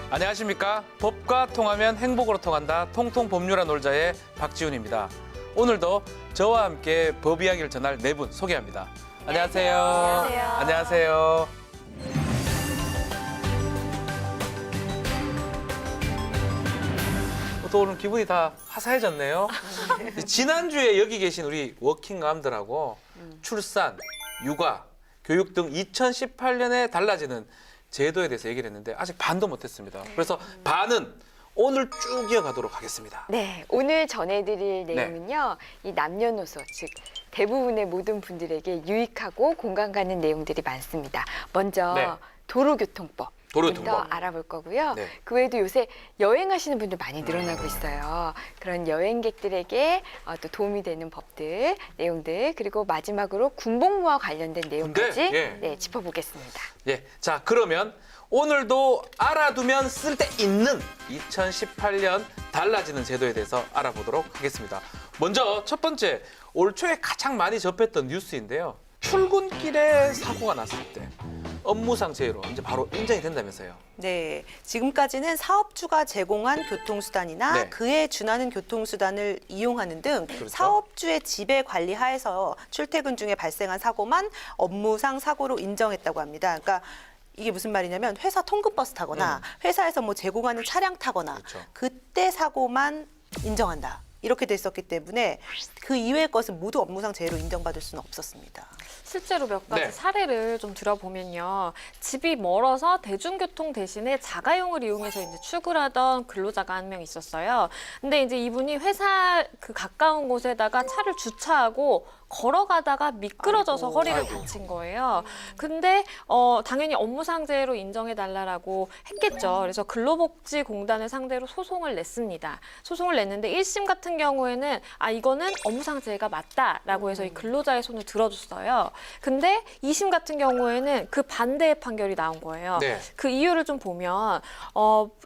안녕하십니까. 법과 통하면 행복으로 통한다. 통통 법률아 놀자의 박지훈입니다. 오늘도 저와 함께 법 이야기를 전할 네 분 소개합니다. 안녕하세요. 안녕하세요. 안녕하세요. 또 오늘 기분이 다 화사해졌네요. 지난주에 여기 계신 우리 워킹맘들하고 출산, 육아, 교육 등 2018년에 달라지는 제도에 대해서 얘기를 했는데 아직 반도 못했습니다. 그래서 반은 오늘 쭉 이어가도록 하겠습니다. 네, 오늘 전해드릴 내용은요. 이 남녀노소, 즉 대부분의 모든 분들에게 유익하고 공감 가는 내용들이 많습니다. 먼저 네. 도로교통법. 도로교통법. 알아볼 거고요. 네. 그 외에도 요새 여행하시는 분들 많이 늘어나고 있어요. 그런 여행객들에게 또 도움이 되는 법들, 내용들, 그리고 마지막으로 군복무와 관련된 내용까지 예. 네, 짚어보겠습니다. 예, 자 그러면 오늘도 알아두면 쓸데있는 2018년 달라지는 제도에 대해서 알아보도록 하겠습니다. 먼저 첫 번째, 올 초에 가장 많이 접했던 뉴스인데요. 출근길에 사고가 났을 때 업무상 재해로 이제 바로 인정이 된다면서요. 네, 지금까지는 사업주가 제공한 교통수단이나 네. 그에 준하는 교통수단을 이용하는 등 그렇죠. 사업주의 지배 관리 하에서 출퇴근 중에 발생한 사고만 업무상 사고로 인정했다고 합니다. 그러니까 이게 무슨 말이냐면 회사 통근버스 타거나 회사에서 뭐 제공하는 차량 타거나 그렇죠. 그때 사고만 인정한다. 이렇게 됐었기 때문에 그 이외의 것은 모두 업무상 재해로 인정받을 수는 없었습니다. 실제로 몇 가지 네. 사례를 좀 들어보면요. 집이 멀어서 대중교통 대신에 자가용을 이용해서 이제 출근하던 근로자가 한 명 있었어요. 근데 이제 이분이 회사 그 가까운 곳에다가 차를 주차하고 걸어가다가 미끄러져서 허리를 다친 거예요. 근데 당연히 업무상재해로 인정해달라고 했겠죠. 그래서 근로복지공단을 상대로 소송을 냈습니다. 소송을 냈는데 1심 같은 경우에는 이거는 업무상재해가 맞다라고 해서 이 근로자의 손을 들어줬어요. 근데 2심 같은 경우에는 그 반대의 판결이 나온 거예요. 네. 그 이유를 좀 보면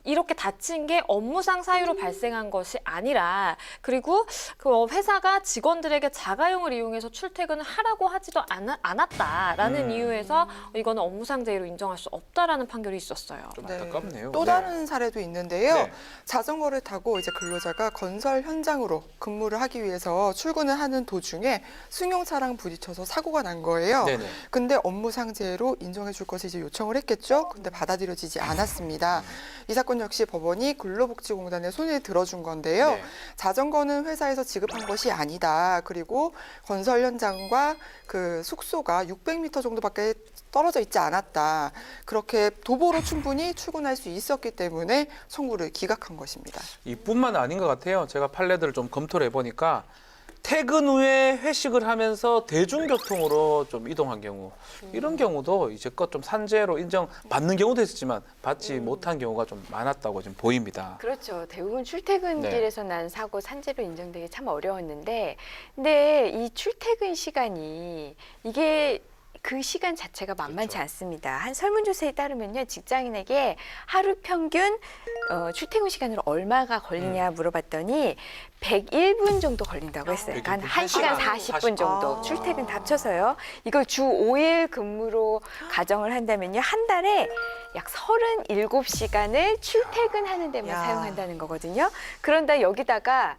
이렇게 다친 게 업무상 사유로 발생한 것이 아니라 그리고 그 회사가 직원들에게 자가용을 이용해서 출퇴근을 하라고 하지도 않았다라는 이유에서 이거는 업무상 재해로 인정할 수 없다라는 판결이 있었어요. 좀 네. 안타깝네요. 또 다른 사례도 있는데요. 네. 자전거를 타고 이제 근로자가 건설 현장으로 근무를 하기 위해서 출근을 하는 도중에 승용차랑 부딪혀서 사고가 난 거예요. 네네. 근데 업무상 재해로 인정해 줄 것을 이제 요청을 했겠죠. 근데 받아들여지지 않았습니다. 이 사건 역시 법원이 근로복지공단의 손을 들어준 건데요. 네. 자전거는 회사에서 지급한 것이 아니다. 그리고 건설 현장과 그 숙소가 600m 정도밖에 떨어져 있지 않았다. 그렇게 도보로 충분히 출근할 수 있었기 때문에 청구를 기각한 것입니다. 이뿐만 아닌 것 같아요. 제가 판례들을 좀 검토를 해보니까 퇴근 후에 회식을 하면서 대중교통으로 좀 이동한 경우 이런 경우도 이제껏 좀 산재로 인정받는 경우도 있었지만 받지 못한 경우가 좀 많았다고 지금 보입니다. 그렇죠. 대부분 출퇴근길에서 난 사고 산재로 인정되기 참 어려웠는데, 근데 이 출퇴근 시간이 이게 그 시간 자체가 만만치 그렇죠. 않습니다. 한 설문조사에 따르면요, 직장인에게 하루 평균 출퇴근 시간으로 얼마가 걸리냐 물어봤더니 101분 정도 걸린다고 했어요. 그러니까 한 1시간 40분 정도 아. 출퇴근 다 합쳐서요. 이걸 주 5일 근무로 가정을 한다면요, 한 달에 약 37시간을 출퇴근하는 데만 야. 사용한다는 거거든요. 그런데 여기다가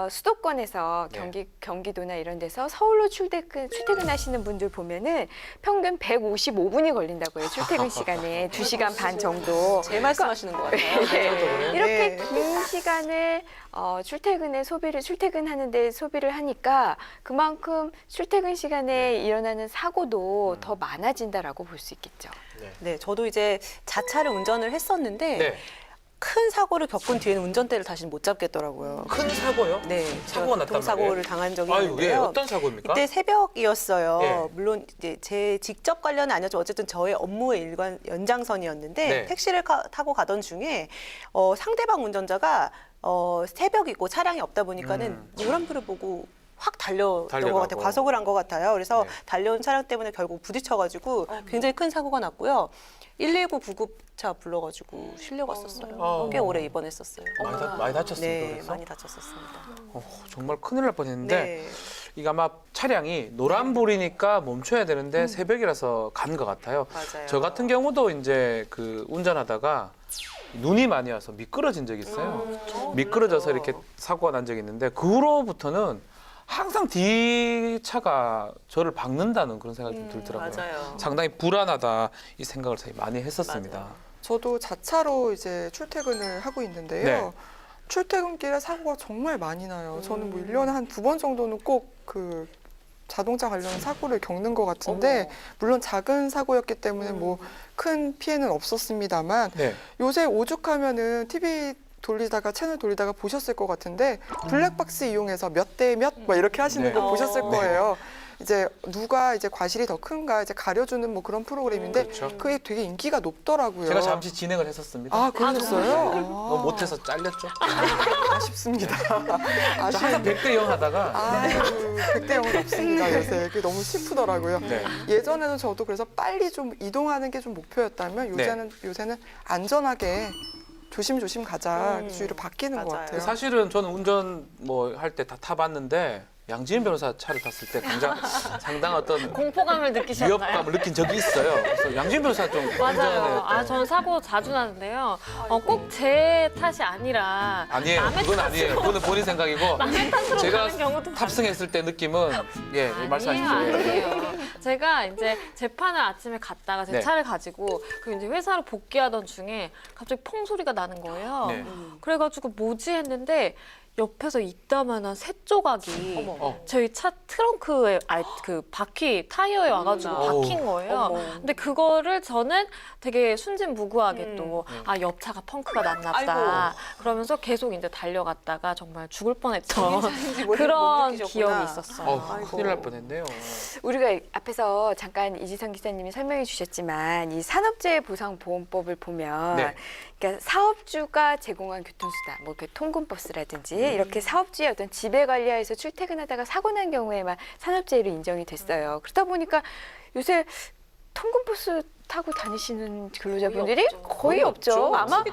수도권에서 네. 경기도나 이런 데서 서울로 출퇴근하시는 분들 보면은 평균 155분이 걸린다고 해요. 출퇴근 시간에 2시간 반 정도. 제 말씀하시는 것 같아요. 네. 이렇게 네. 긴 시간을 출퇴근하는데 소비를 하니까 그만큼 출퇴근 시간에 일어나는 사고도 더 많아진다라고 볼 수 있겠죠. 네, 저도 이제 자차를 운전을 했었는데 네. 큰 사고를 겪은 뒤에는 운전대를 다시는 못 잡겠더라고요. 큰 사고요? 네, 사고가 났단 교통사고를 말이에요? 당한 적이 아유, 예. 있는데요. 어떤 사고입니까? 이때 새벽이었어요. 예. 물론 이제 제 직접 관련은 아니었죠. 어쨌든 저의 업무의 연장선이었는데 네. 택시를 타고 가던 중에 상대방 운전자가 새벽이고 차량이 없다 보니까는 노란불을 보고 확 달렸던 것 달려가고. 같아요. 과속을 한 것 같아요. 그래서 네. 달려온 차량 때문에 결국 부딪혀가지고 굉장히 큰 사고가 났고요. 119 구급차 불러가지고 실려갔었어요. 꽤 오래 입원했었어요. 많이 다쳤습니다. 네, 그래서? 많이 다쳤었습니다. 정말 큰일 날 뻔했는데 네. 이게 아마 차량이 노란불이니까 멈춰야 되는데 새벽이라서 간 것 같아요. 맞아요. 저 같은 경우도 이제 그 운전하다가 눈이 많이 와서 미끄러진 적이 있어요. 미끄러져서 이렇게 사고가 난 적이 있는데 그 후로부터는 항상 뒤차가 저를 박는다는 그런 생각이 좀 들더라고요. 맞아요. 상당히 불안하다 이 생각을 되게 많이 했었습니다. 저도 자차로 이제 출퇴근을 하고 있는데요. 네. 출퇴근길에 사고가 정말 많이 나요. 저는 뭐 1년에 한 2번 정도는 꼭 그 자동차 관련 사고를 겪는 것 같은데 물론 작은 사고였기 때문에 뭐 큰 피해는 없었습니다만 네. 요새 오죽하면은 TV 돌리다가 채널 돌리다가 보셨을 것 같은데 블랙박스 이용해서 몇 대 몇 뭐 이렇게 하시는 네. 거 보셨을 네. 거예요. 이제 누가 이제 과실이 더 큰가 이제 가려주는 뭐 그런 프로그램인데 그렇죠. 그게 되게 인기가 높더라고요. 제가 잠시 진행을 했었습니다. 아 그러셨어요? 너무 못해서 잘렸죠. 아쉽습니다. 저 항상 아쉬운 100대 0 하다가 아이고 100대 0은 없습니다 요새. 그게 너무 슬프더라고요. 네. 예전에는 저도 그래서 빨리 좀 이동하는 게 좀 목표였다면 요새는 안전하게 조심조심 가자 주의로 바뀌는 것 맞아요. 같아요. 사실은 저는 운전 뭐 할 때 다 타봤는데 양지은 변호사 차를 탔을 때 상당한 어떤 공포감을 느끼셨나요? 위협감을 느낀 적이 있어요. 그래서 양지은 변호사 좀 맞아요. 운전에 아, 저는 사고 자주 나는데요. 꼭 제 탓이 아니라 아니에요. 남의 그건 탓으로 아니에요. 그거는 본인 생각이고 남의 탓으로 제가 가는 경우도 탑승했을 때 느낌은 예 말씀하십시오. 아니에요. 제가 이제 재판을 아침에 갔다가 제 네. 차를 가지고 그 이제 회사로 복귀하던 중에 갑자기 퐁 소리가 나는 거예요. 네. 그래가지고 뭐지 했는데 옆에서 이따만한 새 조각이 저희 차 트렁크에 그 바퀴 타이어에 와가지고 어머. 박힌 거예요. 근데 그거를 저는 되게 순진무구하게 또 옆차가 펑크가 났나 보다 그러면서 계속 이제 달려갔다가 정말 죽을 뻔했던 그런 기억이 있었어요. 큰일 날 뻔했네요. 우리가 앞에서 잠깐 이지선 기자님이 설명해 주셨지만 이 산업재해보상보험법을 보면 네. 그러니까 사업주가 제공한 교통수단, 뭐 통근버스라든지 이렇게 사업주의 어떤 지배관리하에서 출퇴근하다가 사고 난 경우에만 산업재해로 인정이 됐어요. 그러다 보니까 요새 통근버스 타고 다니시는 근로자분들이 거의 없죠. 아마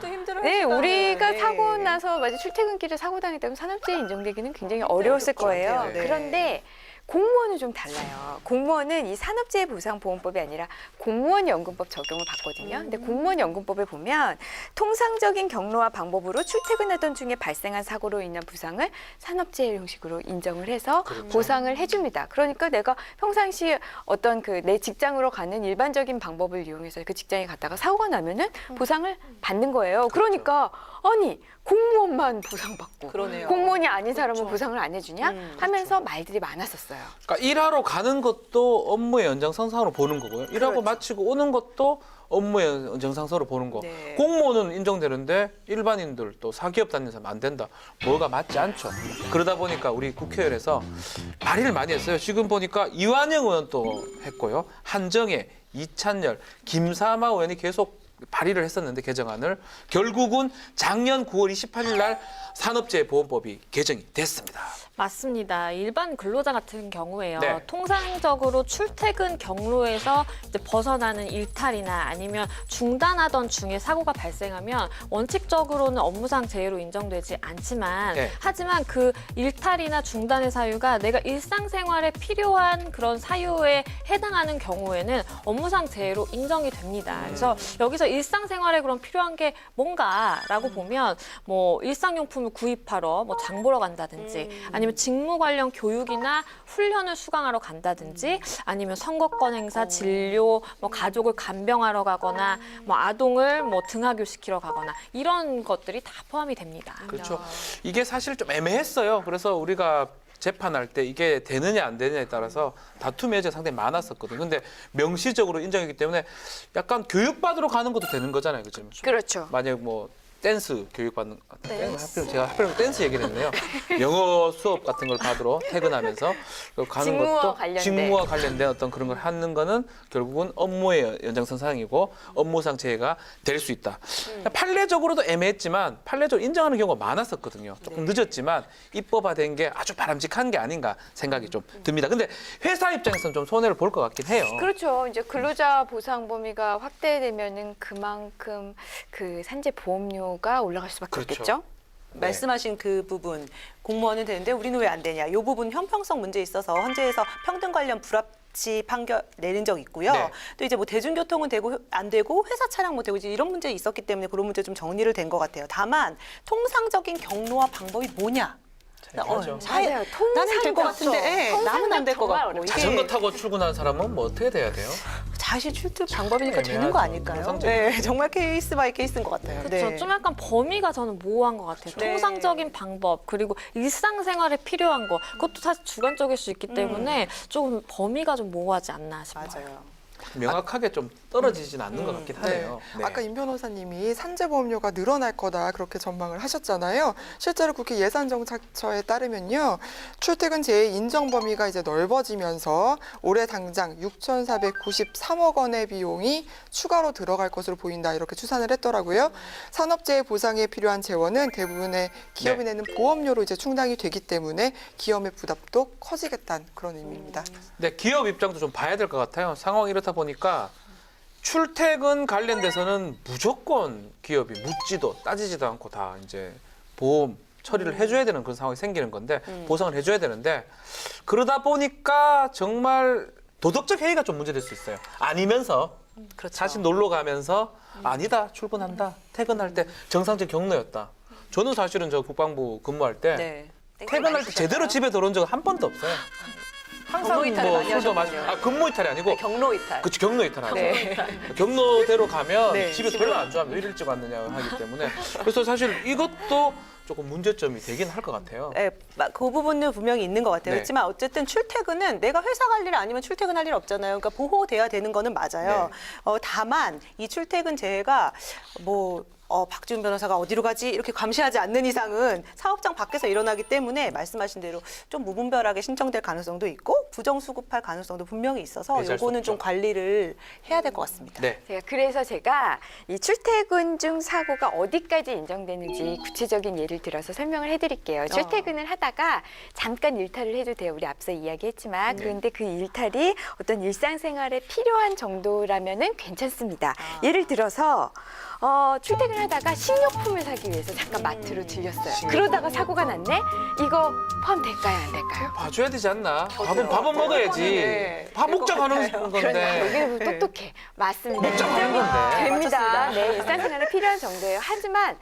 네, 우리가 사고 나서 맞아 출퇴근길에 사고 당했다면 산업재해 인정되기는 굉장히 어려웠을 거예요. 네. 그런데 공무원은 좀 달라요. 공무원은 이 산업재해보상보험법이 아니라 공무원연금법 적용을 받거든요. 근데 공무원연금법에 보면 통상적인 경로와 방법으로 출퇴근하던 중에 발생한 사고로 인한 부상을 산업재해 형식으로 인정을 해서 보상을 해줍니다. 그러니까 내가 평상시 어떤 그 내 직장으로 가는 일반적인 방법을 이용해서 그 직장에 갔다가 사고가 나면은 보상을 받는 거예요. 그러니까 아니 공무원만 보상받고 그러네요. 공무원이 아닌 사람은 보상을 안 해주냐 하면서 말들이 많았었어요. 그러니까 일하러 가는 것도 업무의 연장선상으로 보는 거고요. 일하고 그렇죠. 마치고 오는 것도 업무의 연장선상으로 보는 거. 네. 공무원은 인정되는데 일반인들 또 사기업 다니는 사람 안 된다. 뭐가 맞지 않죠. 그러다 보니까 우리 국회의원에서 발의를 많이 했어요. 지금 보니까 이완영 의원 또 했고요. 한정혜, 이찬열, 김사마 의원이 계속 발의를 했었는데 개정안을 결국은 작년 9월 28일 날 산업재해보험법이 개정이 됐습니다. 맞습니다. 일반 근로자 같은 경우에요. 네. 통상적으로 출퇴근 경로에서 이제 벗어나는 일탈이나 아니면 중단하던 중에 사고가 발생하면 원칙적으로는 업무상 재해로 인정되지 않지만 네. 하지만 그 일탈이나 중단의 사유가 내가 일상생활에 필요한 그런 사유에 해당하는 경우에는 업무상 재해로 인정이 됩니다. 그래서 여기서 일상생활에 그럼 필요한 게 뭔가라고 보면 뭐 일상용품을 구입하러 뭐 장 보러 간다든지 아니면 직무 관련 교육이나 훈련을 수강하러 간다든지 아니면 선거권 행사, 진료, 뭐 가족을 간병하러 가거나 뭐 아동을 뭐 등하교시키러 가거나 이런 것들이 다 포함이 됩니다. 그렇죠. 이게 사실 좀 애매했어요. 그래서 우리가 재판할 때 이게 되느냐 안 되느냐에 따라서 다툼의 여지가 상당히 많았었거든요. 근데 명시적으로 인정했기 때문에 약간 교육받으러 가는 것도 되는 거잖아요. 그죠? 그렇죠. 만약 뭐 댄스 교육받는 제가 하필 댄스 얘기를 했네요. 영어 수업 같은 걸 받으러 퇴근하면서 가는 직무와 것도 관련된. 직무와 관련된 어떤 그런 걸 하는 거는 결국은 업무의 연장선상이고 업무상 재해가 될 수 있다. 판례적으로도 애매했지만 판례적으로 인정하는 경우가 많았었거든요. 조금 늦었지만 입법화된 게 아주 바람직한 게 아닌가 생각이 좀 듭니다. 근데 회사 입장에서는 좀 손해를 볼 것 같긴 해요. 그렇죠. 이제 근로자 보상 범위가 확대되면은 그만큼 그 산재 보험료가 올라갈 수밖에 그렇죠. 없겠죠. 말씀하신 그 부분 공무원은 되는데 우리는 왜 안 되냐? 이 부분 형평성 문제에 있어서 헌재에서 평등 관련 불합치 판결 내린 적 있고요. 네. 또 이제 뭐 대중교통은 되고 안 되고 회사 차량 못 되고 이제 이런 문제 있었기 때문에 그런 문제 좀 정리를 된 것 같아요. 다만 통상적인 경로와 방법이 뭐냐? 맞아. 맞아요. 나는 될 것 같은데 남은 안 될 것 정말 같고 자전거 타고 출근하는 사람은 뭐 어떻게 돼야 돼요? 자신 출퇴 방법이니까 되는 애매하죠. 거 아닐까요? 통상적인 네, 정말 케이스 바이 케이스인 것 같아요. 그렇죠. 네. 좀 약간 범위가 저는 모호한 것 같아요. 네. 통상적인 방법 그리고 일상생활에 필요한 거 그것도 사실 주관적일 수 있기 때문에 좀 범위가 좀 모호하지 않나 싶어요. 맞아요. 명확하게 좀 떨어지진 않는 것 같긴 하네요. 네. 아까 임 변호사님이 산재보험료가 늘어날 거다 그렇게 전망을 하셨잖아요. 실제로 국회 예산정책처에 따르면요, 출퇴근 재해 인정 범위가 이제 넓어지면서 올해 당장 6,493억 원의 비용이 추가로 들어갈 것으로 보인다 이렇게 추산을 했더라고요. 산업재해 보상에 필요한 재원은 대부분의 기업이 네. 내는 보험료로 이제 충당이 되기 때문에 기업의 부담도 커지겠다는 그런 의미입니다. 근데 기업 입장도 좀 봐야 될 것 같아요. 상황이 이렇다 보니까 출퇴근 관련돼서는 무조건 기업이 묻지도 따지지도 않고 다 이제 보험 처리를 해줘야 되는 그런 상황이 생기는 건데 보상을 해줘야 되는데 그러다 보니까 정말 도덕적 해이가 좀 문제될 수 있어요. 아니면서 그렇죠. 자신 놀러 가면서 아니다 출근한다 퇴근할 때 정상적 경로였다. 저는 사실은 저 국방부 근무할 때 네. 퇴근할 때 제대로 집에 들어온 적은 한 번도 없어요. 항상 경로 이탈을 뭐 많이 술도 하셨군요. 마시고 근무 이탈이 아니고 경로 이탈. 그치 경로 이탈하죠. 네. 경로대로 가면 네, 집에 별로 안 좋아하면 왜 일찍 왔느냐 하기 때문에 그래서 사실 이것도 조금 문제점이 되긴 할 것 같아요. 네, 그 부분은 분명히 있는 것 같아요. 네. 그렇지만 어쨌든 출퇴근은 내가 회사 갈 일 아니면 출퇴근할 일 없잖아요. 그러니까 보호돼야 되는 거는 맞아요. 다만 이 출퇴근 재해가 뭐 박지훈 변호사가 어디로 가지 이렇게 감시하지 않는 이상은 사업장 밖에서 일어나기 때문에 말씀하신 대로 좀 무분별하게 신청될 가능성도 있고 부정수급할 가능성도 분명히 있어서 배제할 수 요거는 없죠. 좀 관리를 해야 될 것 같습니다. 네. 그래서 제가 이 출퇴근 중 사고가 어디까지 인정되는지 구체적인 예를 들어서 설명을 해드릴게요. 출퇴근을 하다가 잠깐 일탈을 해도 돼요. 우리 앞서 이야기했지만 그런데 그 일탈이 어떤 일상생활에 필요한 정도라면은 괜찮습니다. 예를 들어서 출퇴근을 하다가 식료품을 사기 위해서 잠깐 마트로 들렸어요. 그러다가 사고가 났네? 이거 포함될까요, 안 될까요? 봐줘야 되지 않나? 밥은 먹어야지. 네. 밥 먹자고 하는 그런데 건데. 여기는 똑똑해. 맞습니다. 먹자고 하는 건데. 됩니다. 맞췄습니다. 네, 일상생활에 필요한 정도예요. 하지만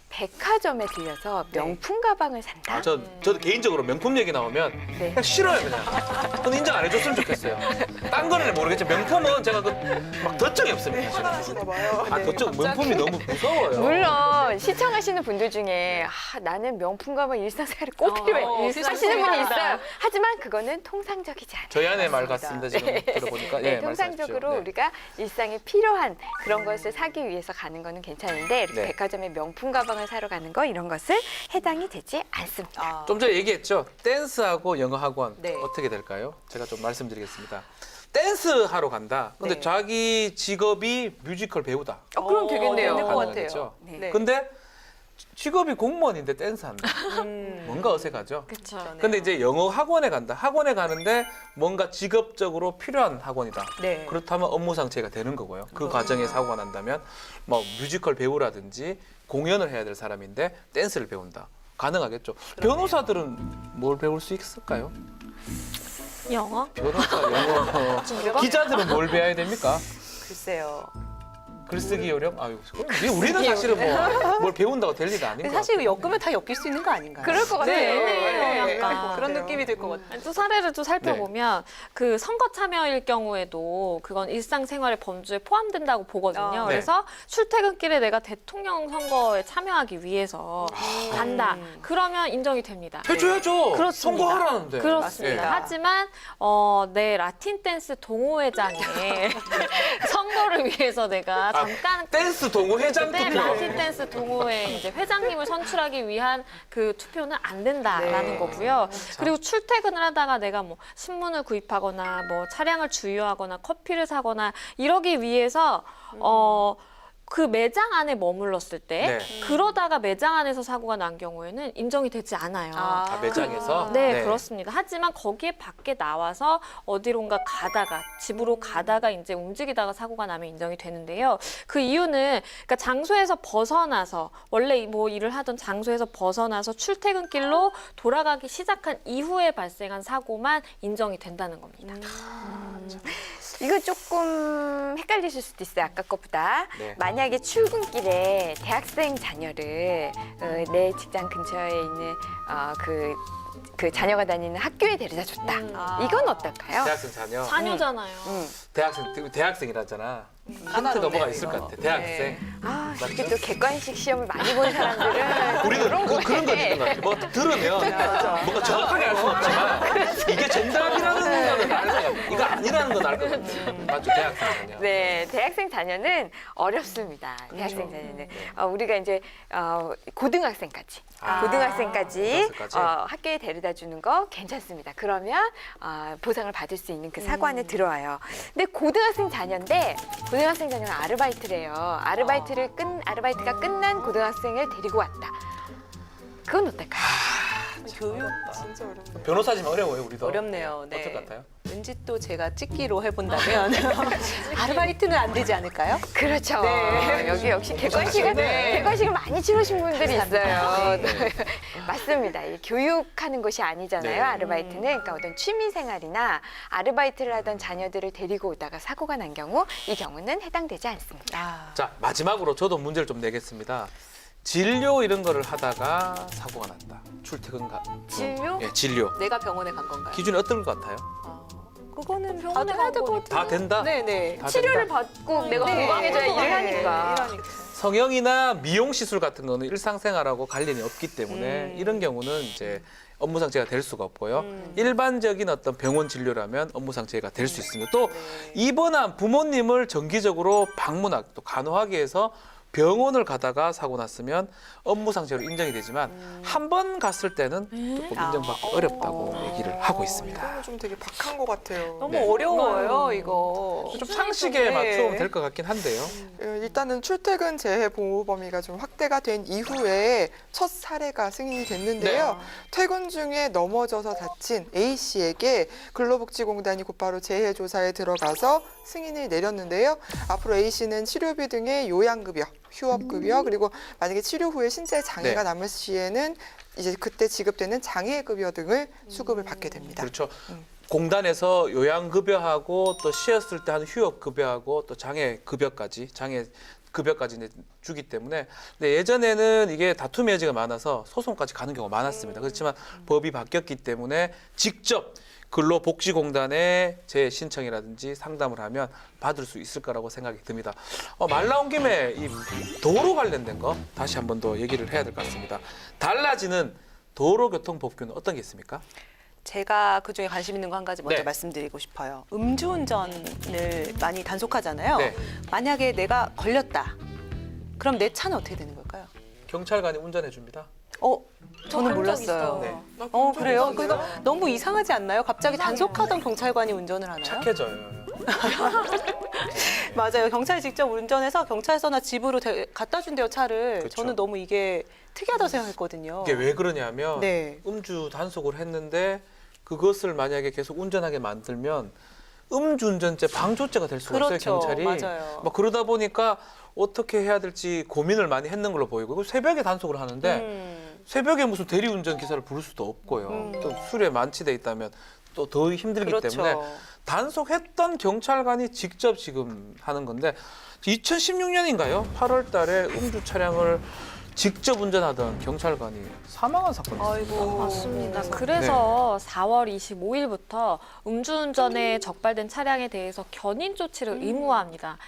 백화점에 들려서 명품 가방을 산다. 저도 개인적으로 명품 얘기 나오면 네. 그냥 싫어요 그냥. 그건 인정 안 해줬으면 좋겠어요. 딴 거는 모르겠지만 명품은 제가 막 덧정이 없습니다. 사실은. 덧정 명품이 너무 무서워요. 물론 시청하시는 분들 중에 나는 명품 가방 일상생활에 꼭 필요해 하시는 분이 있어요. 하지만 그거는 통상적이지 않아요. 저희 아내 말 같습니다 지금 들어보니까. 네, 예, 통상적으로 말씀하십시오. 네. 우리가 일상에 필요한 그런 것을 사기 위해서 가는 거는 괜찮은데 이렇게 네. 백화점에 명품 가방을 사러 가는 거 이런 것을 해당이 되지 않습니다. 좀 전에 얘기했죠. 댄스하고 영어 학원 네. 어떻게 될까요? 제가 좀 말씀드리겠습니다. 댄스 하러 간다. 근데 네. 자기 직업이 뮤지컬 배우다. 그럼 되겠네요. 되는 것 가능하겠죠? 같아요. 네. 근데 직업이 공무원인데 댄스한다. 뭔가 어색하죠. 그렇죠. 근데 이제 영어 학원에 간다. 학원에 가는데 뭔가 직업적으로 필요한 학원이다. 네. 그렇다면 업무상 제가 되는 거고요. 그 과정에 사고가 난다면 뭐 뮤지컬 배우라든지 공연을 해야 될 사람인데 댄스를 배운다. 가능하겠죠. 변호사들은 뭘 배울 수 있을까요? 영어? 변호사, 영어. 기자들은 뭘 배워야 됩니까? 글쎄요. 글쓰기 요령? 아유, 우리는 사실은 뭐 뭘 배운다고 될 일이 아닌 것 사실 같아요. 엮으면 다 엮일 수 있는 거 아닌가요? 그럴 것 같아요. 네, 약간. 그런 느낌이 들 것 같아요. 또 사례를 좀 살펴보면 그 선거 참여일 경우에도 그건 일상생활의 범주에 포함된다고 보거든요. 네. 그래서 출퇴근길에 내가 대통령 선거에 참여하기 위해서 간다. 그러면 인정이 됩니다. 해줘야죠. 그렇습니다. 선거하라는데. 그렇습니다. 예. 하지만 내 라틴 댄스 동호회장에 선거를 위해서 내가 잠깐 댄스 동호회장 네, 투표. 라틴 댄스 동호회 이제 회장님을 선출하기 위한 그 투표는 안 된다라는 네. 거고요. 그리고 출퇴근을 하다가 내가 뭐 신문을 구입하거나 뭐 차량을 주유하거나 커피를 사거나 이러기 위해서 그 매장 안에 머물렀을 때 네. 그러다가 매장 안에서 사고가 난 경우에는 인정이 되지 않아요. 아, 매장에서? 네, 그렇습니다. 하지만 거기에 밖에 나와서 어디론가 가다가 집으로 가다가 이제 움직이다가 사고가 나면 인정이 되는데요. 그 이유는 그러니까 장소에서 벗어나서 원래 뭐 일을 하던 장소에서 벗어나서 출퇴근길로 돌아가기 시작한 이후에 발생한 사고만 인정이 된다는 겁니다. 이거 조금 헷갈리실 수도 있어요. 아까 것보다. 네. 만약에 출근길에 대학생 자녀를 내 직장 근처에 있는 그 자녀가 다니는 학교에 데려다 줬다. 이건 어떨까요? 대학생 자녀. 자녀잖아요. 대학생이라잖아. 힌트 까다롭네요, 넘어가 있을 이거. 것 같아. 대학생. 아, 이게 또 객관식 시험을 많이 본 사람들은 우리는 그런 거 있는 것 같아. 뭐 들으면 뭔가 정확하게 알 수는 없지만 이게 정답이라는 거는 알 것 같아. 이거 아니라는 건 알 것 같아. 맞죠? 대학생 자녀. 네, 대학생 자녀는 어렵습니다. 대학생 자녀는 우리가 이제 고등학생까지, 고등학생까지 고등학생까지. 학교에 데려다 주는 거 괜찮습니다. 그러면 보상을 받을 수 있는 그 사고 안에 들어와요. 근데 고등학생 자녀인데 고등학생 자녀는 아르바이트래요. 아르바이트가 끝난 고등학생을 데리고 왔다. 그건 어떨까요? 교육 진짜 어렵네. 변호사지만 어려워요, 우리도. 어렵네요. 네. 어떨 것 같아요? 왠지 또 제가 찍기로 해본다면 아르바이트는 안 되지 않을까요? 그렇죠. 네. 여기 역시 객관식을 많이 치르신 분들이 있어요. 맞습니다. 이 교육하는 것이 아니잖아요. 네. 아르바이트는 그러니까 어떤 취미 생활이나 아르바이트를 하던 자녀들을 데리고 오다가 사고가 난 경우 이 경우는 해당되지 않습니다. 자, 마지막으로 저도 문제를 좀 내겠습니다. 진료 이런 거를 하다가 사고가 났다. 출퇴근 진료? 예, 진료. 내가 병원에 간 건가요? 기준이 어떤 것 같아요? 그거는 병원에 봐도 해야 될 것 간 같아요. 다 된다? 네네. 다 치료를 된다? 받고 내가 네. 건강해져야 일을 네. 하니까. 일하니까. 성형이나 미용 시술 같은 거는 일상생활하고 관련이 없기 때문에 이런 경우는 이제 업무상재가 될 수가 없고요. 일반적인 어떤 병원 진료라면 업무상재가 될 수 있습니다. 또 입원한 부모님을 정기적으로 방문하고 또 간호하기 위해서 병원을 가다가 사고 났으면 업무상재로 인정이 되지만 한 번 갔을 때는 조금 인정받기 어렵다고 얘기를 하고 있습니다. 이거는 좀 되게 박한 것 같아요. 너무 네. 어려워요, 이거. 좀 상식에 네. 맞추면 될 것 같긴 한데요. 일단은 출퇴근 재해 보호 범위가 좀 확대가 된 이후에 첫 사례가 승인이 됐는데요. 퇴근 중에 넘어져서 다친 A 씨에게 근로복지공단이 곧바로 재해 조사에 들어가서 승인을 내렸는데요. 앞으로 A 씨는 치료비 등의 요양급여, 휴업급여 그리고 만약에 치료 후에 신체 장애가 네. 남을 시에는 이제 그때 지급되는 장애급여 등을 수급을 받게 됩니다. 그렇죠. 공단에서 요양급여하고 또 쉬었을 때 하는 휴업급여하고 또 장애급여까지 이제 주기 때문에 근데 예전에는 이게 다툼의 여지가 많아서 소송까지 가는 경우가 많았습니다. 그렇지만 법이 바뀌었기 때문에 직접 근로복지공단에 제 신청이라든지 상담을 하면 받을 수 있을 거라고 생각이 듭니다. 말 나온 김에 이 도로 관련된 거 다시 한 번 더 얘기를 해야 될 것 같습니다. 달라지는 도로교통법규는 어떤 게 있습니까? 제가 그중에 관심 있는 거 한 가지 먼저 네. 말씀드리고 싶어요. 음주운전을 많이 단속하잖아요. 네. 만약에 내가 걸렸다. 그럼 내 차는 어떻게 되는 걸까요? 경찰관이 운전해 줍니다. 저는 적 몰랐어요. 있어요. 네. 그래요? 그러니까 너무 이상하지 않나요? 갑자기 단속하던 경찰관이 운전을 하나요? 착해져요. 맞아요. 경찰이 직접 운전해서 경찰서나 집으로 갖다 준대요, 차를. 그쵸. 저는 너무 이게 특이하다고 생각했거든요. 이게 왜 그러냐면 네. 음주 단속을 했는데 그것을 만약에 계속 운전하게 만들면 음주운전죄 방조죄가 될 수가 그렇죠. 있어요, 경찰이. 맞아요. 막 그러다 보니까 어떻게 해야 될지 고민을 많이 했는 걸로 보이고 그리고 새벽에 단속을 하는데 새벽에 무슨 대리운전 기사를 부를 수도 없고요. 또 술에 만취돼 있다면 또 더 힘들기 그렇죠. 때문에 단속했던 경찰관이 직접 지금 하는 건데 2016년인가요? 8월 달에 음주 차량을 직접 운전하던 경찰관이 사망한 사건이 있어요. 아이고. 맞습니다. 그래서 4월 25일부터 음주운전에 적발된 차량에 대해서 견인 조치를 의무화합니다.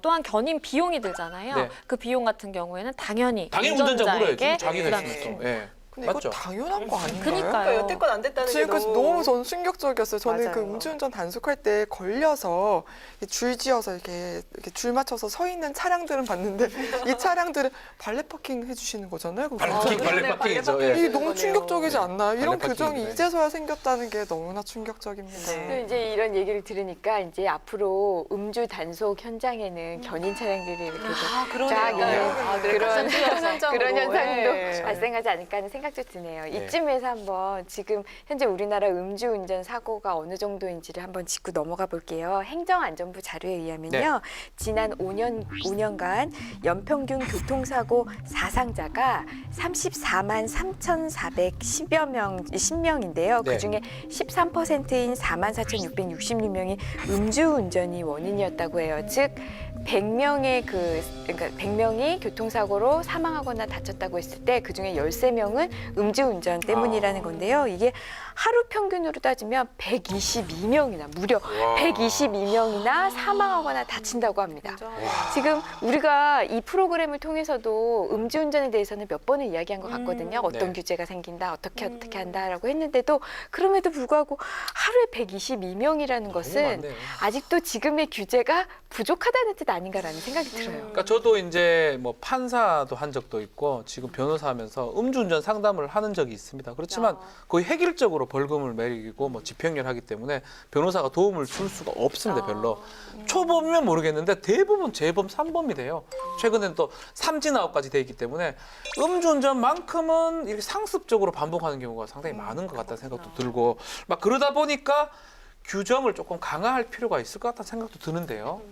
또한 견인 비용이 들잖아요. 네. 그 비용 같은 경우에는 당연히 운전자 물어야지. 운전자에게 자기가 부담이 했으면서. 예. 근데 맞죠? 이거 당연한 거 아닌가요? 그니까요. 그러니까 여태껏 안 됐다는 게 지금까지 너무 전 충격적이었어요. 저는 맞아요. 그 음주운전 단속할 때 걸려서 줄 지어서 이렇게 줄 맞춰서 서 있는 차량들은 봤는데 이 차량들은 발레 파킹 해주시는 거잖아요. 그거. 발레 파킹이죠. 예. 이게 너무 충격적이지 않나요? 이런 발레 규정이 파킹인데. 이제서야 생겼다는 게 너무나 충격적입니다. 네. 또 이제 이런 얘기를 들으니까 이제 앞으로 음주 단속 현장에는 견인 차량들이 이렇게 좀 쫙 있는 그런 그런 현상도 발생하지 않을까 하는 생각도 드네요. 이쯤에서 한번 지금 현재 우리나라 음주운전 사고가 어느 정도인지를 한번 짚고 넘어가 볼게요. 행정안전부 자료에 의하면요. 지난 5년간 연평균 교통사고 사상자가 34만 3,410명인데요. 네. 그중에 13%인 44,666명이 음주운전이 원인이었다고 해요. 즉 100명의 그러니까 100명이 교통사고로 사망하거나 다쳤다고 했을 때 그중에 13명은 음주운전 때문이라는 건데요. 이게 하루 평균으로 따지면 122명이나 무려 122명이나 사망하거나 다친다고 합니다. 지금 우리가 이 프로그램을 통해서도 음주운전에 대해서는 몇 번을 이야기한 것 같거든요. 어떤 네. 규제가 생긴다, 어떻게 한다라고 했는데도 그럼에도 불구하고 하루에 122명이라는 것은 많네요. 아직도 지금의 규제가 부족하다는 뜻 아닌가라는 생각이 들어요. 그러니까 저도 이제 뭐 판사도 한 적도 있고 지금 변호사하면서 음주운전 상담을 하는 적이 있습니다. 그렇지만 거의 획일적으로 벌금을 매기고 뭐 집행유예를 하기 때문에 변호사가 도움을 줄 수가 없습니다. 별로. 초범이면 모르겠는데 대부분 재범 3범이 돼요. 최근에는 또 삼진아웃까지 돼 있기 때문에 음주운전만큼은 이렇게 상습적으로 반복하는 경우가 상당히 많은 것 같다는 생각도 들고 막 그러다 보니까 규정을 조금 강화할 필요가 있을 것 같다는 생각도 드는데요.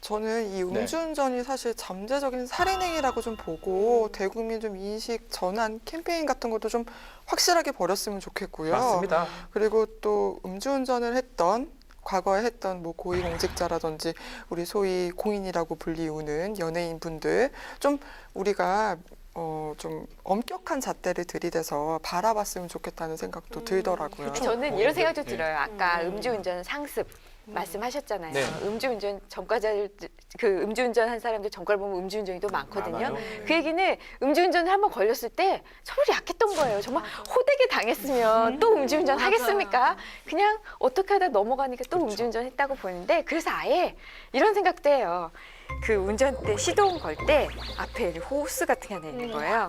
저는 이 음주운전이 사실 잠재적인 살인행위라고 좀 보고 대국민 좀 인식 전환 캠페인 같은 것도 좀 확실하게 벌였으면 좋겠고요. 맞습니다. 그리고 또 음주운전을 했던 과거에 했던 뭐 고위공직자라든지 우리 소위 공인이라고 불리우는 연예인 분들 좀 우리가 좀 엄격한 잣대를 들이대서 바라봤으면 좋겠다는 생각도 들더라고요. 저는 이런 생각도 들어요. 아까 음주운전 상습 말씀하셨잖아요. 네. 음주운전 전과자들 그 음주운전 한 사람들 전과를 보면 음주운전이 또 많거든요. 많아요. 그 얘기는 음주운전을 한번 걸렸을 때 처벌이 약했던 거예요. 정말 호되게 당했으면 또 음주운전 하겠습니까? 그냥 어떻게 하다 넘어가니까 또 음주운전 했다고 보는데 그래서 아예 이런 생각도 해요. 그 운전대 시동 걸 때 앞에 호스 같은 게 하나 있는 거예요.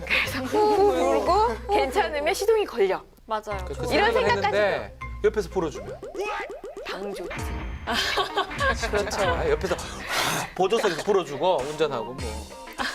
그래서 후 부르고 괜찮으면 시동이 걸려. 맞아요. 그 이런 생각을 생각까지도. 했는데 옆에서 불어주면 방조. 그렇죠. 옆에서 보조석에서 불어주고 운전하고 뭐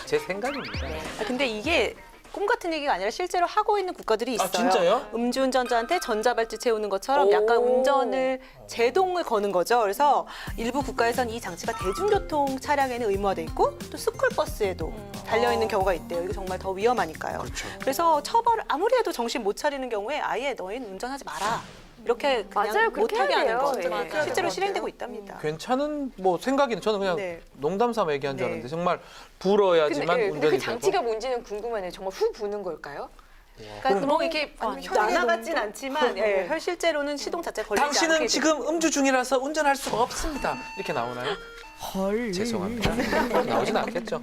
제 생각입니다. 근데 이게 꿈 같은 얘기가 아니라 실제로 하고 있는 국가들이 있어요. 아, 진짜요? 음주운전자한테 전자발찌 채우는 것처럼 오. 약간 운전을 제동을 거는 거죠. 그래서 일부 국가에선 이 장치가 대중교통 차량에는 의무화돼 있고 또 스쿨버스에도 달려있는 경우가 있대요. 이거 정말 더 위험하니까요. 그렇죠. 그래서 처벌을 아무리 해도 정신 못 차리는 경우에 아예 너희는 운전하지 마라. 이렇게 그냥 맞아요. 그렇게 못하게 해야 하는 돼요. 거. 예. 네. 그래야 실제로 될 실행되고 것 있답니다. 괜찮은 뭐 생각이는 저는 그냥 네. 농담 삼아 얘기한 줄 네. 알았는데 정말 불어야지만 근데 운전이 그 장치가 되고. 뭔지는 궁금하네요. 정말 후 부는 걸까요? 그러니까 뭐 이렇게 혈액의 나나 같진 농도? 않지만 예, 실제로는 시동 자체가 걸리지 않게 당신은 돼요. 지금 음주 중이라서 운전할 수가 없습니다. 이렇게 나오나요? 죄송합니다. 나오진 않겠죠.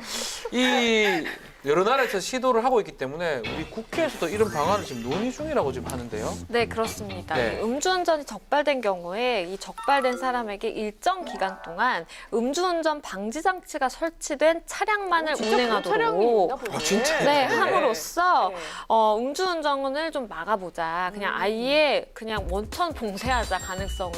이 여러 나라에서 시도를 하고 있기 때문에 우리 국회에서도 이런 방안을 지금 논의 중이라고 지금 하는데요. 네, 그렇습니다. 네. 음주운전이 적발된 경우에 이 적발된 사람에게 일정 기간 동안 음주운전 방지 장치가 설치된 차량만을 차량이 있나 운행하도록 보네. 아, 진짜요? 네, 네. 함으로써 네. 음주운전을 좀 막아보자. 그냥 아예 그냥 원천 봉쇄하자 가능성을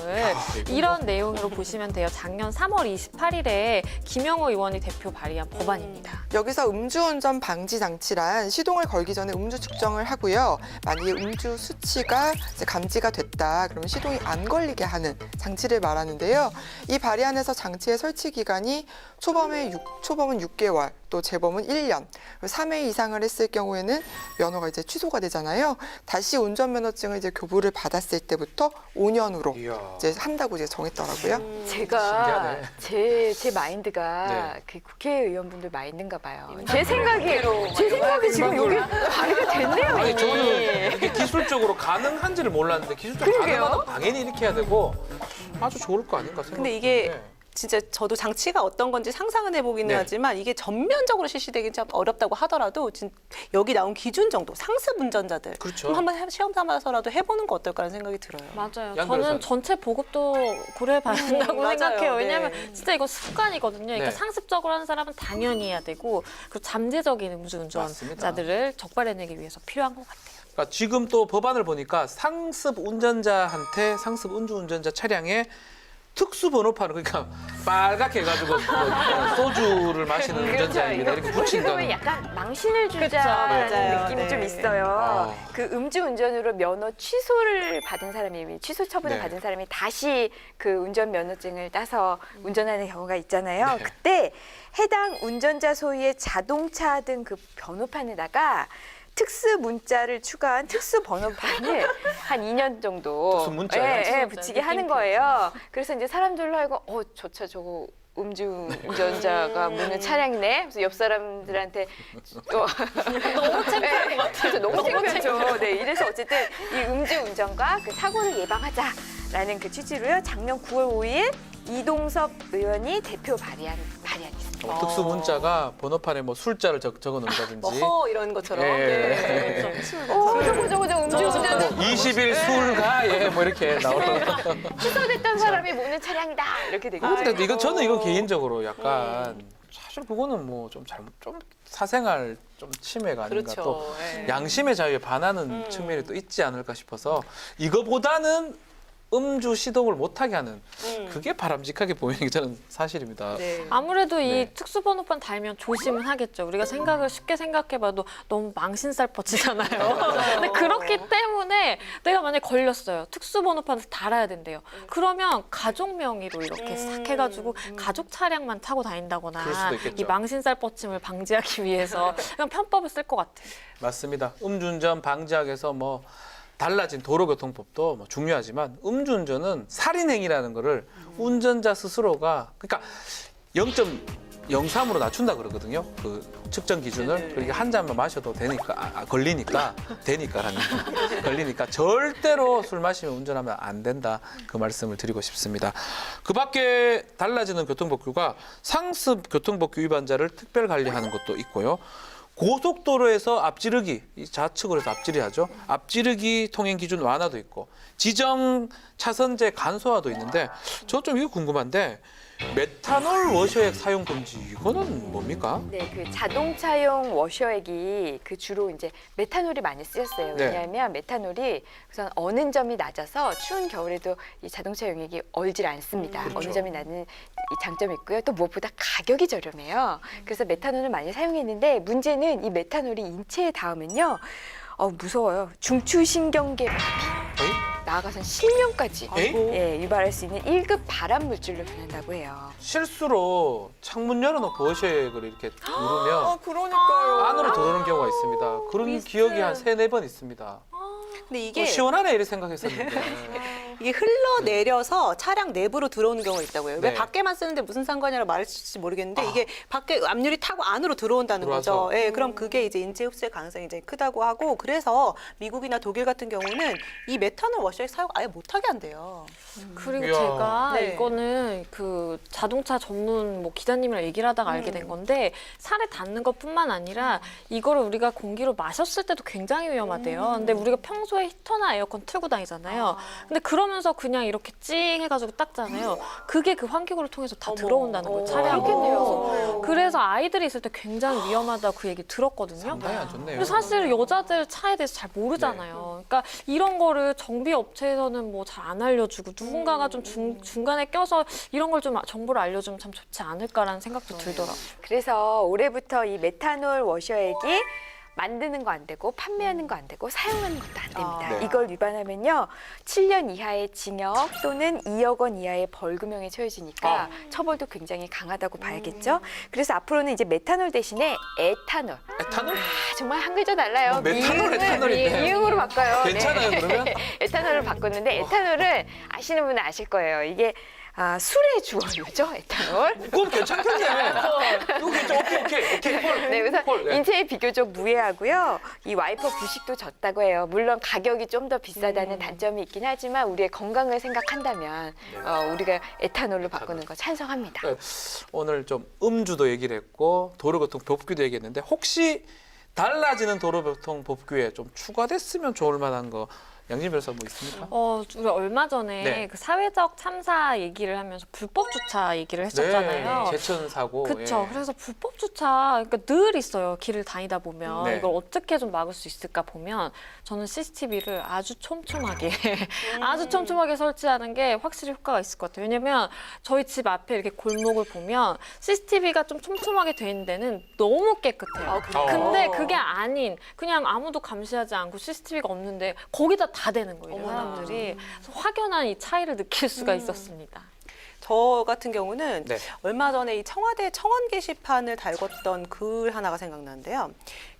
이런 내용으로 보시면 돼요. 작년 3월 28일에 김영호 의원이 대표 발의한 법안입니다. 여기서 음주운전 방지 장치란 시동을 걸기 전에 음주 측정을 하고요. 만약에 음주 수치가 이제 감지가 됐다. 그러면 시동이 안 걸리게 하는 장치를 말하는데요. 이 발의안에서 장치의 설치 기간이 초범은 6개월, 또 재범은 1년, 3회 이상을 했을 경우에는 면허가 이제 취소가 되잖아요. 다시 운전면허증을 이제 교부를 받았을 때부터 5년으로 이야. 이제 한다고 이제 정했더라고요. 제가 신기하네. 제 마인드가 네. 그 국회의원분들 마인드인가 봐요. 제 생각이 지금 여기 발의가 됐네요. 아니 이미. 저는 이게 기술적으로 가능한지를 몰랐는데 기술적으로 그러게요. 가능하면 당연히 이렇게 해야 되고 아주 좋을 거 아닌가 생각합니다. 근데 이게 진짜 저도 장치가 어떤 건지 상상은 해보기는 네. 하지만 이게 전면적으로 실시되기 참 어렵다고 하더라도 여기 나온 기준 정도 상습 운전자들 그렇죠. 좀 한번 시험 삼아서라도 해보는 거 어떨까라는 생각이 들어요. 맞아요. 양 저는 변호사님. 전체 보급도 고려해봐야 된다고 맞아요. 생각해요. 네. 왜냐하면 진짜 이거 습관이거든요. 그러니까 네. 상습적으로 하는 사람은 당연히 해야 되고 그리고 잠재적인 음주운전자들을 적발해내기 위해서 필요한 것 같아요. 그러니까 지금 또 법안을 보니까 상습 운전자한테 상습 음주운전자 차량에 특수 번호판을 그러니까 빨갛게 해가지고 소주를 마시는 운전자입니다 이렇게 보시면 붙인다는. 약간 망신을 그쵸. 주자라는 맞아요. 느낌이 네. 좀 있어요. 아. 그 음주운전으로 면허 취소를 받은 사람이 취소 처분을 네. 받은 사람이 다시 그 운전 면허증을 따서 운전하는 경우가 있잖아요. 네. 그때 해당 운전자 소유의 자동차 등 그 번호판에다가 특수 문자를 추가한 특수 번호판을 한 2년 정도 특수 문자요? 예, 붙이게 하는 거예요. 그래서 이제 사람들로 알고 저 차 저거 음주 운전자가 모는 차량이네. 그래서 옆 사람들한테 너무 창피한 것 같아요. 너무 창피하죠. 네, 이래서 어쨌든 이 음주 운전과 그 사고를 예방하자라는 그 취지로요. 작년 9월 5일 이동섭 의원이 대표 발의안이 있습니다. 특수 문자가 번호판에 뭐 술자를 적어놓는다든지. 뭐 이런 것처럼. 예. 네. 저거 음주 운전 20일 술가 뭐 이렇게 나오는. 취소됐던 사람이 모는 차량이다 이렇게 되거든요. 근데 이건 저는 이거 개인적으로 약간 사실 그거는 뭐 좀 사생활 좀 침해가 아닌가 또 그렇죠. 예. 양심의 자유에 반하는 측면이 또 있지 않을까 싶어서 이거보다는 음주 시동을 못하게 하는 그게 바람직하게 보이는 게 저는 사실입니다. 네. 아무래도 네. 이 특수번호판 달면 조심은 하겠죠. 우리가 생각을 쉽게 생각해봐도 너무 망신살 뻗치잖아요. 근데 그렇기 때문에 내가 만약에 걸렸어요. 특수번호판을 달아야 된대요. 그러면 가족 명의로 이렇게 싹 해가지고 가족 차량만 타고 그럴 다닌다거나 수도 있겠죠. 이 망신살 뻗침을 방지하기 위해서 그냥 편법을 쓸 것 같아요. 맞습니다. 음주운전 방지하기 위해서 뭐 달라진 도로교통법도 뭐 중요하지만 음주운전은 살인행위라는 거를 운전자 스스로가 그러니까 0.03으로 낮춘다 그러거든요. 그 측정 기준을. 그러니까 한 잔만 마셔도 되니까 걸리니까 절대로 술 마시면 운전하면 안 된다. 그 말씀을 드리고 싶습니다. 그 밖에 달라지는 교통법규가 상습 교통법규 위반자를 특별 관리하는 것도 있고요. 고속도로에서 앞지르기, 이 좌측으로 해서 앞지르기하죠. 앞지르기 통행 기준 완화도 있고 지정 차선제 간소화도 있는데 저 좀 이거 궁금한데 메탄올 워셔액 사용 금지 이거는 뭡니까? 네, 그 자동차용 워셔액이 그 주로 이제 메탄올이 많이 쓰였어요. 네. 왜냐하면 메탄올이 우선 어는 점이 낮아서 추운 겨울에도 이 자동차 용액이 얼질 않습니다. 그렇죠. 어는 점이 낮은 이 장점이 있고요. 또 무엇보다 가격이 저렴해요. 그래서 메탄올을 많이 사용했는데 문제는 이 메탄올이 인체에 닿으면요. 무서워요. 중추신경계 나아가선 실명까지 에이? 예, 유발할 수 있는 1급 발암 물질로 변한다고 해요. 실수로 창문 열어놓고 워셔액을 이렇게 누르면 그러니까요. 안으로 들어오는 경우가 있습니다. 그런 기억이 한 3-4번 있습니다. 근데 또 이게 시원하네 이렇게 생각했었는데. 이게 흘러내려서 차량 내부로 들어오는 경우가 있다고요. 네. 왜 밖에만 쓰는데 무슨 상관이라고 말할지 모르겠는데 이게 밖에 앞유리 타고 안으로 들어온다는 들어와서. 거죠. 예, 그럼 그게 이제 인체 흡수의 가능성이 이제 크다고 하고 그래서 미국이나 독일 같은 경우는 이 메탄올 워셔액 사용 아예 못하게 한대요. 그리고 이야. 제가 네. 이거는 그 자동차 전문 뭐 기자님이랑 얘기를 하다가 알게 된 건데 살에 닿는 것뿐만 아니라 이거를 우리가 공기로 마셨을 때도 굉장히 위험하대요. 근데 우리가 평소에 히터나 에어컨 틀고 다니잖아요. 근데 그러면서 그냥 이렇게 찡 해가지고 닦잖아요. 그게 그 환기구를 통해서 다 들어온다는 거예요. 차량으로. 그렇겠네요. 그래서 아이들이 있을 때 굉장히 위험하다고 그 얘기 들었거든요. 상당히 안 좋네요. 근데 사실 여자들 차에 대해서 잘 모르잖아요. 그러니까 이런 거를 정비 업체에서는 뭐 잘 안 알려주고 누군가가 좀 중간에 껴서 이런 걸 좀 정보를 알려주면 참 좋지 않을까라는 생각도 들더라고요. 그래서 올해부터 이 메탄올 워셔액이 만드는 거 안 되고 판매하는 거 안 되고 사용하는 것도 안 됩니다. 네. 이걸 위반하면요 7년 이하의 징역 또는 2억 원 이하의 벌금형에 처해지니까 처벌도 굉장히 강하다고 봐야겠죠. 그래서 앞으로는 이제 메탄올 대신에 에탄올. 에탄올? 정말 한 글자 달라요. 뭐 메탄올, 미음을 에탄올인데. 미음으로 바꿔요. 괜찮아요, 그러면? 에탄올을 바꿨는데 에탄올은 아시는 분은 아실 거예요. 이게 술의 주원료죠, 에탄올. 그건 괜찮겠네. 이거 괜찮아. 오케이. 헐. 네, 그래서 헐, 네. 인체에 비교적 무해하고요. 이 와이퍼 부식도 적다고 해요. 물론 가격이 좀 더 비싸다는 단점이 있긴 하지만 우리의 건강을 생각한다면 우리가 에탄올로 바꾸는 거 찬성합니다. 네, 오늘 좀 음주도 얘기를 했고 도로교통 법규도 얘기했는데 혹시 달라지는 도로교통 법규에 좀 추가됐으면 좋을 만한 거 양진 변호사 뭐 있습니까? 우리 얼마 전에 네. 그 사회적 참사 얘기를 하면서 불법 주차 얘기를 했었잖아요. 제천 사고. 그렇죠. 예. 그래서 불법 주차 그러니까 늘 있어요. 길을 다니다 보면 네. 이걸 어떻게 좀 막을 수 있을까 보면 저는 CCTV를 아주 촘촘하게 아주 촘촘하게 설치하는 게 확실히 효과가 있을 것 같아요. 왜냐면 저희 집 앞에 이렇게 골목을 보면 CCTV가 좀 촘촘하게 돼 있는 데는 너무 깨끗해요. 근데 그게 아닌 그냥 아무도 감시하지 않고 CCTV가 없는데 거기다 다 되는 거예요. 사람들이. 그래서 확연한 이 차이를 느낄 수가 있었습니다. 저 같은 경우는 네. 얼마 전에 이 청와대 청원 게시판을 달궜던 글 하나가 생각나는데요.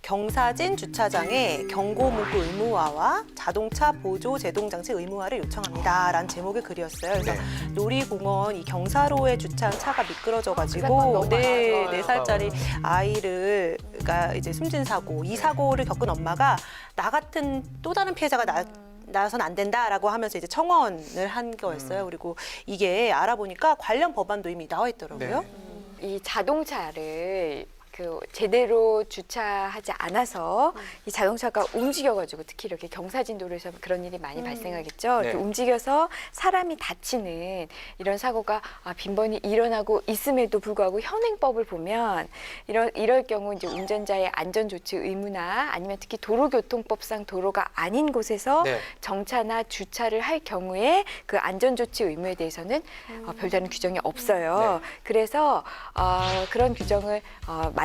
경사진 주차장에 경고 문구 의무화와 자동차 보조 제동 장치 의무화를 요청합니다라는 제목의 글이었어요. 그래서 놀이공원 이 경사로에 주차한 차가 미끄러져가지고 네 4살짜리 아이가 이제 숨진 사고, 이 사고를 겪은 엄마가 나 같은 또 다른 피해자가 나선 안 된다라고 하면서 이제 청원을 한 거였어요. 그리고 이게 알아보니까 관련 법안도 이미 나와 있더라고요. 네. 이 자동차를 제대로 주차하지 않아서 이 자동차가 움직여가지고 특히 이렇게 경사진 도로에서 그런 일이 많이 발생하겠죠. 네. 이렇게 움직여서 사람이 다치는 이런 사고가 빈번히 일어나고 있음에도 불구하고 현행법을 보면 이럴 경우 이제 운전자의 안전조치 의무나 아니면 특히 도로교통법상 도로가 아닌 곳에서 네. 정차나 주차를 할 경우에 그 안전조치 의무에 대해서는 별다른 규정이 없어요. 네. 그래서 그런 규정을 만들자.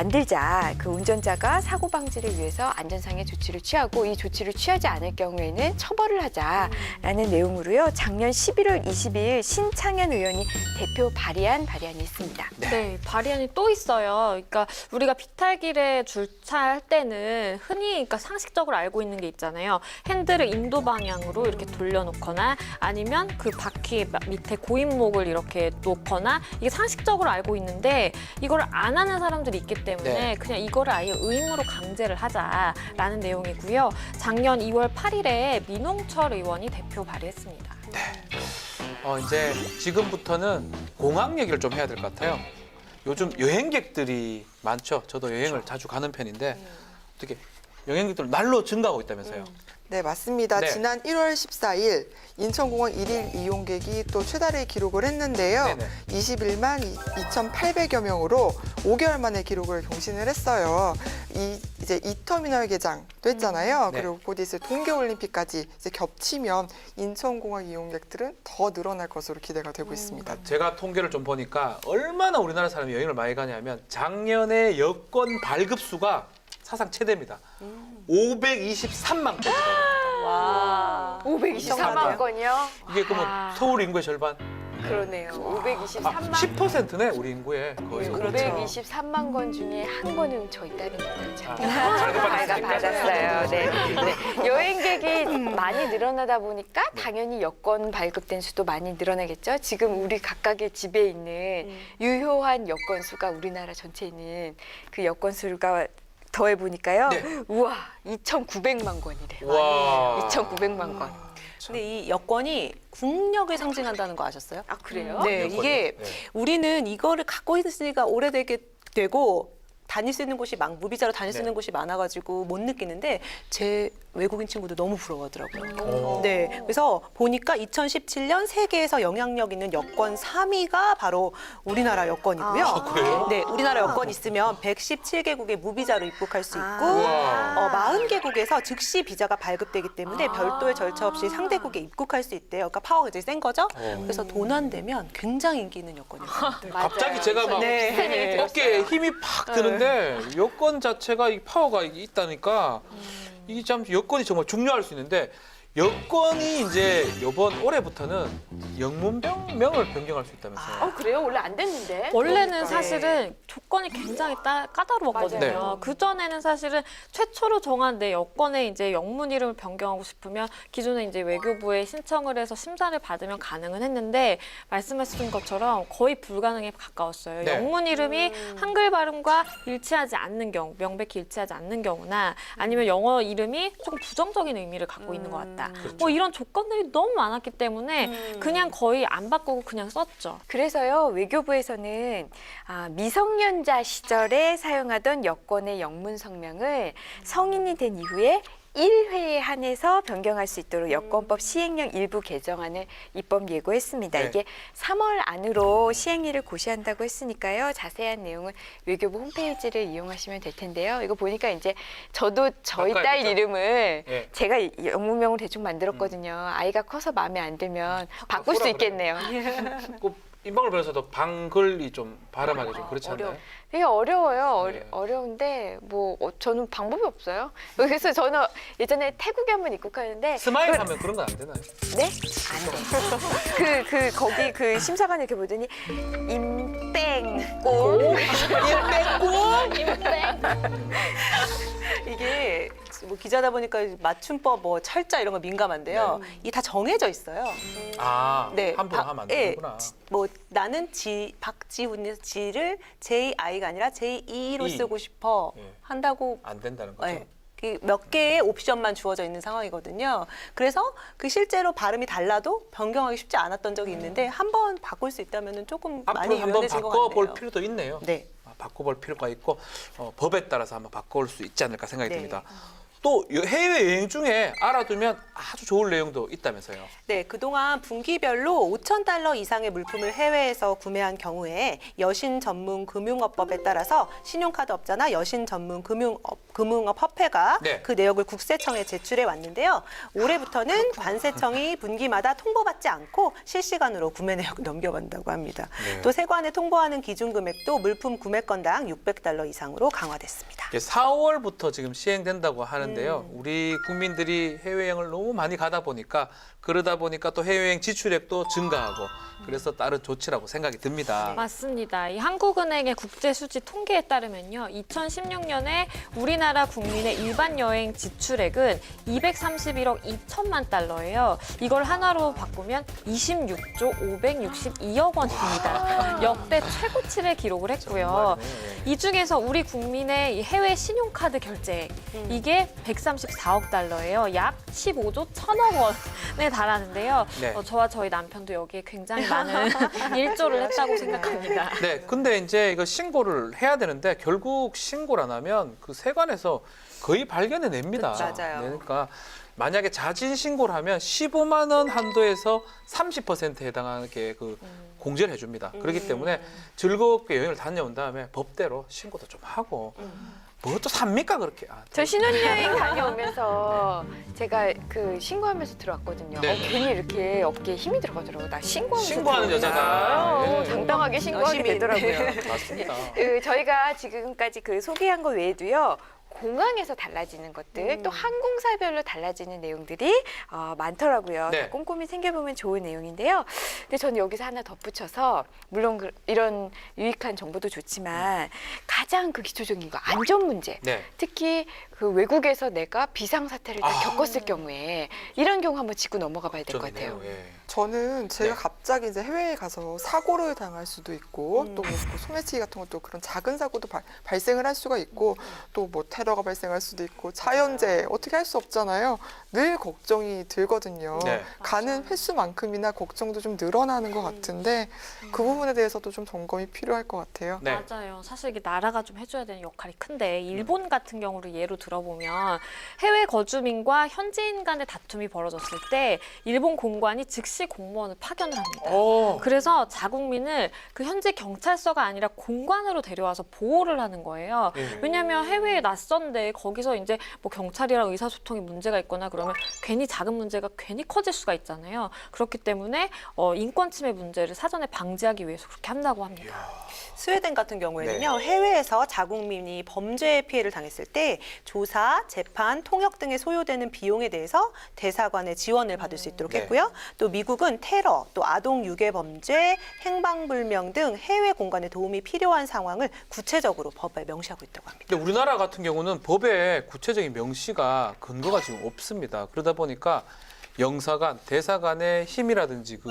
그 운전자가 사고 방지를 위해서 안전상의 조치를 취하고 이 조치를 취하지 않을 경우에는 처벌을 하자라는 내용으로요. 작년 11월 22일 신창현 의원이 대표 발의안이 있습니다. 네, 발의안이 또 있어요. 그러니까 우리가 비탈길에 주차할 때는 흔히 그러니까 상식적으로 알고 있는 게 있잖아요. 핸들을 인도 방향으로 이렇게 돌려놓거나 아니면 그 바퀴 밑에 고인목을 이렇게 놓거나 이게 상식적으로 알고 있는데 이걸 안 하는 사람들이 있기 때문에 네. 그냥 이거를 아예 의무로 강제를 하자라는 내용이고요. 작년 2월 8일에 민홍철 의원이 대표 발의했습니다. 이제 지금부터는 공항 얘기를 좀 해야 될 것 같아요. 요즘 여행객들이 많죠. 저도 여행을 자주 가는 편인데 어떻게 여행객들 날로 증가하고 있다면서요. 네, 맞습니다. 네. 지난 1월 14일 인천공항 1일 이용객이 또 최다를 기록을 했는데요. 네네. 21만 2,800여 명으로 5개월 만에 기록을 경신을 했어요. 이제 2터미널 개장도 했잖아요. 네. 그리고 곧 있을 동계올림픽까지 이제 겹치면 인천공항 이용객들은 더 늘어날 것으로 기대가 되고 있습니다. 제가 통계를 좀 보니까 얼마나 우리나라 사람이 여행을 많이 가냐면 작년에 여권 발급 수가 사상 최대입니다. 523만 건이라고. 와. 523만 건이요? 이게 그러면 서울 인구의 절반? 그러네요. 523만 10%네 우리 인구의 거의. 523만 건 중에 한 건은 저희 딸이 아, 발가 받았어요. 네. 여행객이 많이 늘어나다 보니까 당연히 여권 발급된 수도 많이 늘어나겠죠. 지금 우리 각각의 집에 있는 유효한 여권 수가 우리나라 전체에 있는 그 여권 수가 더해 보니까요. 네. 우와, 2,900만 건이래요. 와. 2,900만 건. 근데 이 여권이 국력을 상징한다는 거 아셨어요? 아, 그래요? 네, 여권이요? 이게 네. 우리는 이거를 갖고 있으니까 오래되게 되고 다닐 수 있는 곳이 무비자로 다닐 수 네. 있는 곳이 많아가지고 못 느끼는데 제 외국인 친구들 너무 부러워하더라고요. 오. 네, 그래서 보니까 2017년 세계에서 영향력 있는 여권 3위가 바로 우리나라 여권이고요. 아, 그래요? 네, 우리나라 여권 있으면 117개국에 무비자로 입국할 수 있고 우와. 40개국에서 즉시 비자가 발급되기 때문에 별도의 절차 없이 상대국에 입국할 수 있대요. 그러니까 파워가 이제 센 거죠. 그래서 돈 안 되면 굉장히 인기 있는 여권이에요. 갑자기 제가 막 네. 비슷한 얘기 어깨에 힘이 팍 드는데 여권 자체가 이 파워가 있다니까 이게 참 여건이 정말 중요할 수 있는데 여권이 이제 요번 올해부터는 영문명을 변경할 수 있다면서요. 그래요? 원래 안 됐는데. 원래는 사실은 조건이 굉장히 까다로웠거든요. 맞아요. 그전에는 사실은 최초로 정한 내 여권에 이제 영문 이름을 변경하고 싶으면 기존에 이제 외교부에 신청을 해서 심사를 받으면 가능은 했는데 말씀하신 것처럼 거의 불가능에 가까웠어요. 네. 영문 이름이 한글 발음과 일치하지 않는 경우, 명백히 일치하지 않는 경우나 아니면 영어 이름이 조금 부정적인 의미를 갖고 있는 것 같다. 그렇죠. 뭐 이런 조건들이 너무 많았기 때문에 그냥 거의 안 바꾸고 그냥 썼죠. 그래서요, 외교부에서는 미성년자 시절에 사용하던 여권의 영문 성명을 성인이 된 이후에 1회에 한해서 변경할 수 있도록 여권법 시행령 일부 개정안을 입법 예고했습니다. 네. 이게 3월 안으로 시행일을 고시한다고 했으니까요. 자세한 내용은 외교부 홈페이지를 이용하시면 될 텐데요. 이거 보니까 이제 저도 저희 딸 바꿔야겠죠? 이름을 예. 제가 영문명을 대충 만들었거든요. 아이가 커서 마음에 안 들면 바꿀 수 바꾸라 있겠네요. 꼭 임방울 변호사도 방글이 좀 발음하기 좀 그렇지 않나요? 되게 어려워요. 네. 어려운데 뭐 저는 방법이 없어요. 그래서 저는 예전에 태국에 한번 입국하는데 스마일 그걸- 하면 그런 건 안 되나요? 네? 안 돼. 거기 그 심사관 이렇게 보더니 임땡꽁 이게 뭐 기자다 보니까 맞춤법, 뭐 철자 이런 거 민감한데요. 이게 다 정해져 있어요. 네, 함부로 하면 안 예, 되는구나. 뭐 나는 박지훈에서 지를 JI가 아니라 JE로 이. 쓰고 싶어 예. 한다고. 안 된다는 거죠. 네. 몇 개의 옵션만 주어져 있는 상황이거든요. 그래서 그 실제로 발음이 달라도 변경하기 쉽지 않았던 적이 있는데 한번 바꿀 수 있다면 조금 많이 앞으로 한번 유연해진 것 바꿔볼 같네요. 필요도 있네요. 네. 바꿔볼 필요가 있고 법에 따라서 한번 바꿔올 수 있지 않을까 생각이 네. 듭니다. 또 해외 여행 중에 알아두면 아주 좋을 내용도 있다면서요. 네, 그동안 분기별로 5,000달러 이상의 물품을 해외에서 구매한 경우에 여신 전문 금융업법에 따라서 신용카드 업자나 여신 전문 금융업 협회가 네. 그 내역을 국세청에 제출해 왔는데요. 올해부터는 관세청이 분기마다 통보받지 않고 실시간으로 구매 내역을 넘겨간다고 합니다. 네. 또 세관에 통보하는 기준 금액도 물품 구매건당 600달러 이상으로 강화됐습니다. 4월부터 지금 시행된다고 하는데요. 우리 국민들이 해외여행을 너무 많이 가다 보니까 그러다 보니까 또 해외여행 지출액도 증가하고 그래서 따른 조치라고 생각이 듭니다. 맞습니다. 이 한국은행의 국제수지 통계에 따르면요. 2016년에 우리나라 국민의 일반 여행 지출액은 231억 2천만 달러예요. 이걸 하나로 바꾸면 26조 562억 원입니다. 역대 최고치를 기록을 했고요. 정말요. 이 중에서 우리 국민의 이 해외 신용카드 결제액 이게 134억 달러예요. 약 15조 1천억 원에 달하는데요. 네. 저와 저희 남편도 여기에 굉장히 많은 일조를 했다고 생각합니다. 네, 근데 이제 이거 신고를 해야 되는데 결국 신고를 안 하면 그 세관에서 거의 발견해냅니다. 그쵸, 맞아요. 네, 그러니까 만약에 자진 신고를 하면 15만 원 한도에서 30%에 해당하게 그 공제를 해줍니다. 그렇기 때문에 즐겁게 여행을 다녀온 다음에 법대로 신고도 좀 하고 뭐 또 삽니까 그렇게? 저 신혼여행 다녀오면서 제가 그 신고하면서 들어왔거든요. 네. 괜히 이렇게 어깨에 힘이 들어가더라고요. 나 신고하면서 신고하는 들어오구나. 여자가. 예. 당당하게 신고하게 시민. 되더라고요. 맞습니다. 저희가 지금까지 그 소개한 거 외에도요. 공항에서 달라지는 것들, 또 항공사별로 달라지는 내용들이 많더라고요. 네. 다 꼼꼼히 챙겨보면 좋은 내용인데요. 근데 저는 여기서 하나 덧붙여서 물론 이런 유익한 정보도 좋지만 가장 그 기초적인 거 안전 문제. 네. 특히 그 외국에서 내가 비상사태를 다 겪었을 경우에 이런 경우 한번 짚고 넘어가 봐야 될 것 같아요. 걱정이네요. 예. 저는 제가 네. 갑자기 이제 해외에 가서 사고를 당할 수도 있고 또뭐 소매치기 같은 것도 그런 작은 사고도 발생을 할 수가 있고 또 뭐 테러가 발생할 수도 있고 자연재해 어떻게 할 수 없잖아요. 늘 걱정이 들거든요. 네. 가는 횟수만큼이나 걱정도 좀 늘어나는 것 같은데 그 부분에 대해서도 좀 점검이 필요할 것 같아요. 네. 맞아요. 사실 이게 나라가 좀 해줘야 되는 역할이 큰데 일본 같은 경우를 예로 들어보면 해외 거주민과 현지인 간의 다툼이 벌어졌을 때 일본 공관이 즉시 공무원을 파견을 합니다. 오. 그래서 자국민을 그 현지 경찰서가 아니라 공관으로 데려와서 보호를 하는 거예요. 예. 왜냐하면 해외에 낯선데 거기서 이제 뭐 경찰이랑 의사소통에 문제가 있거나 그러면 괜히 작은 문제가 괜히 커질 수가 있잖아요. 그렇기 때문에 인권 침해 문제를 사전에 방지하기 위해서 그렇게 한다고 합니다. 스웨덴 같은 경우에는요, 해외에서 자국민이 범죄 피해를 당했을 때 조사, 재판, 통역 등에 소요되는 비용에 대해서 대사관의 지원을 받을 수 있도록 네. 했고요. 또 미국은 테러, 또 아동 유괴 범죄, 행방불명 등 해외 공간에 도움이 필요한 상황을 구체적으로 법에 명시하고 있다고 합니다. 근데 우리나라 같은 경우는 법에 구체적인 명시가 근거가 지금 없습니다. 그러다 보니까 영사관, 대사관의 힘이라든지 그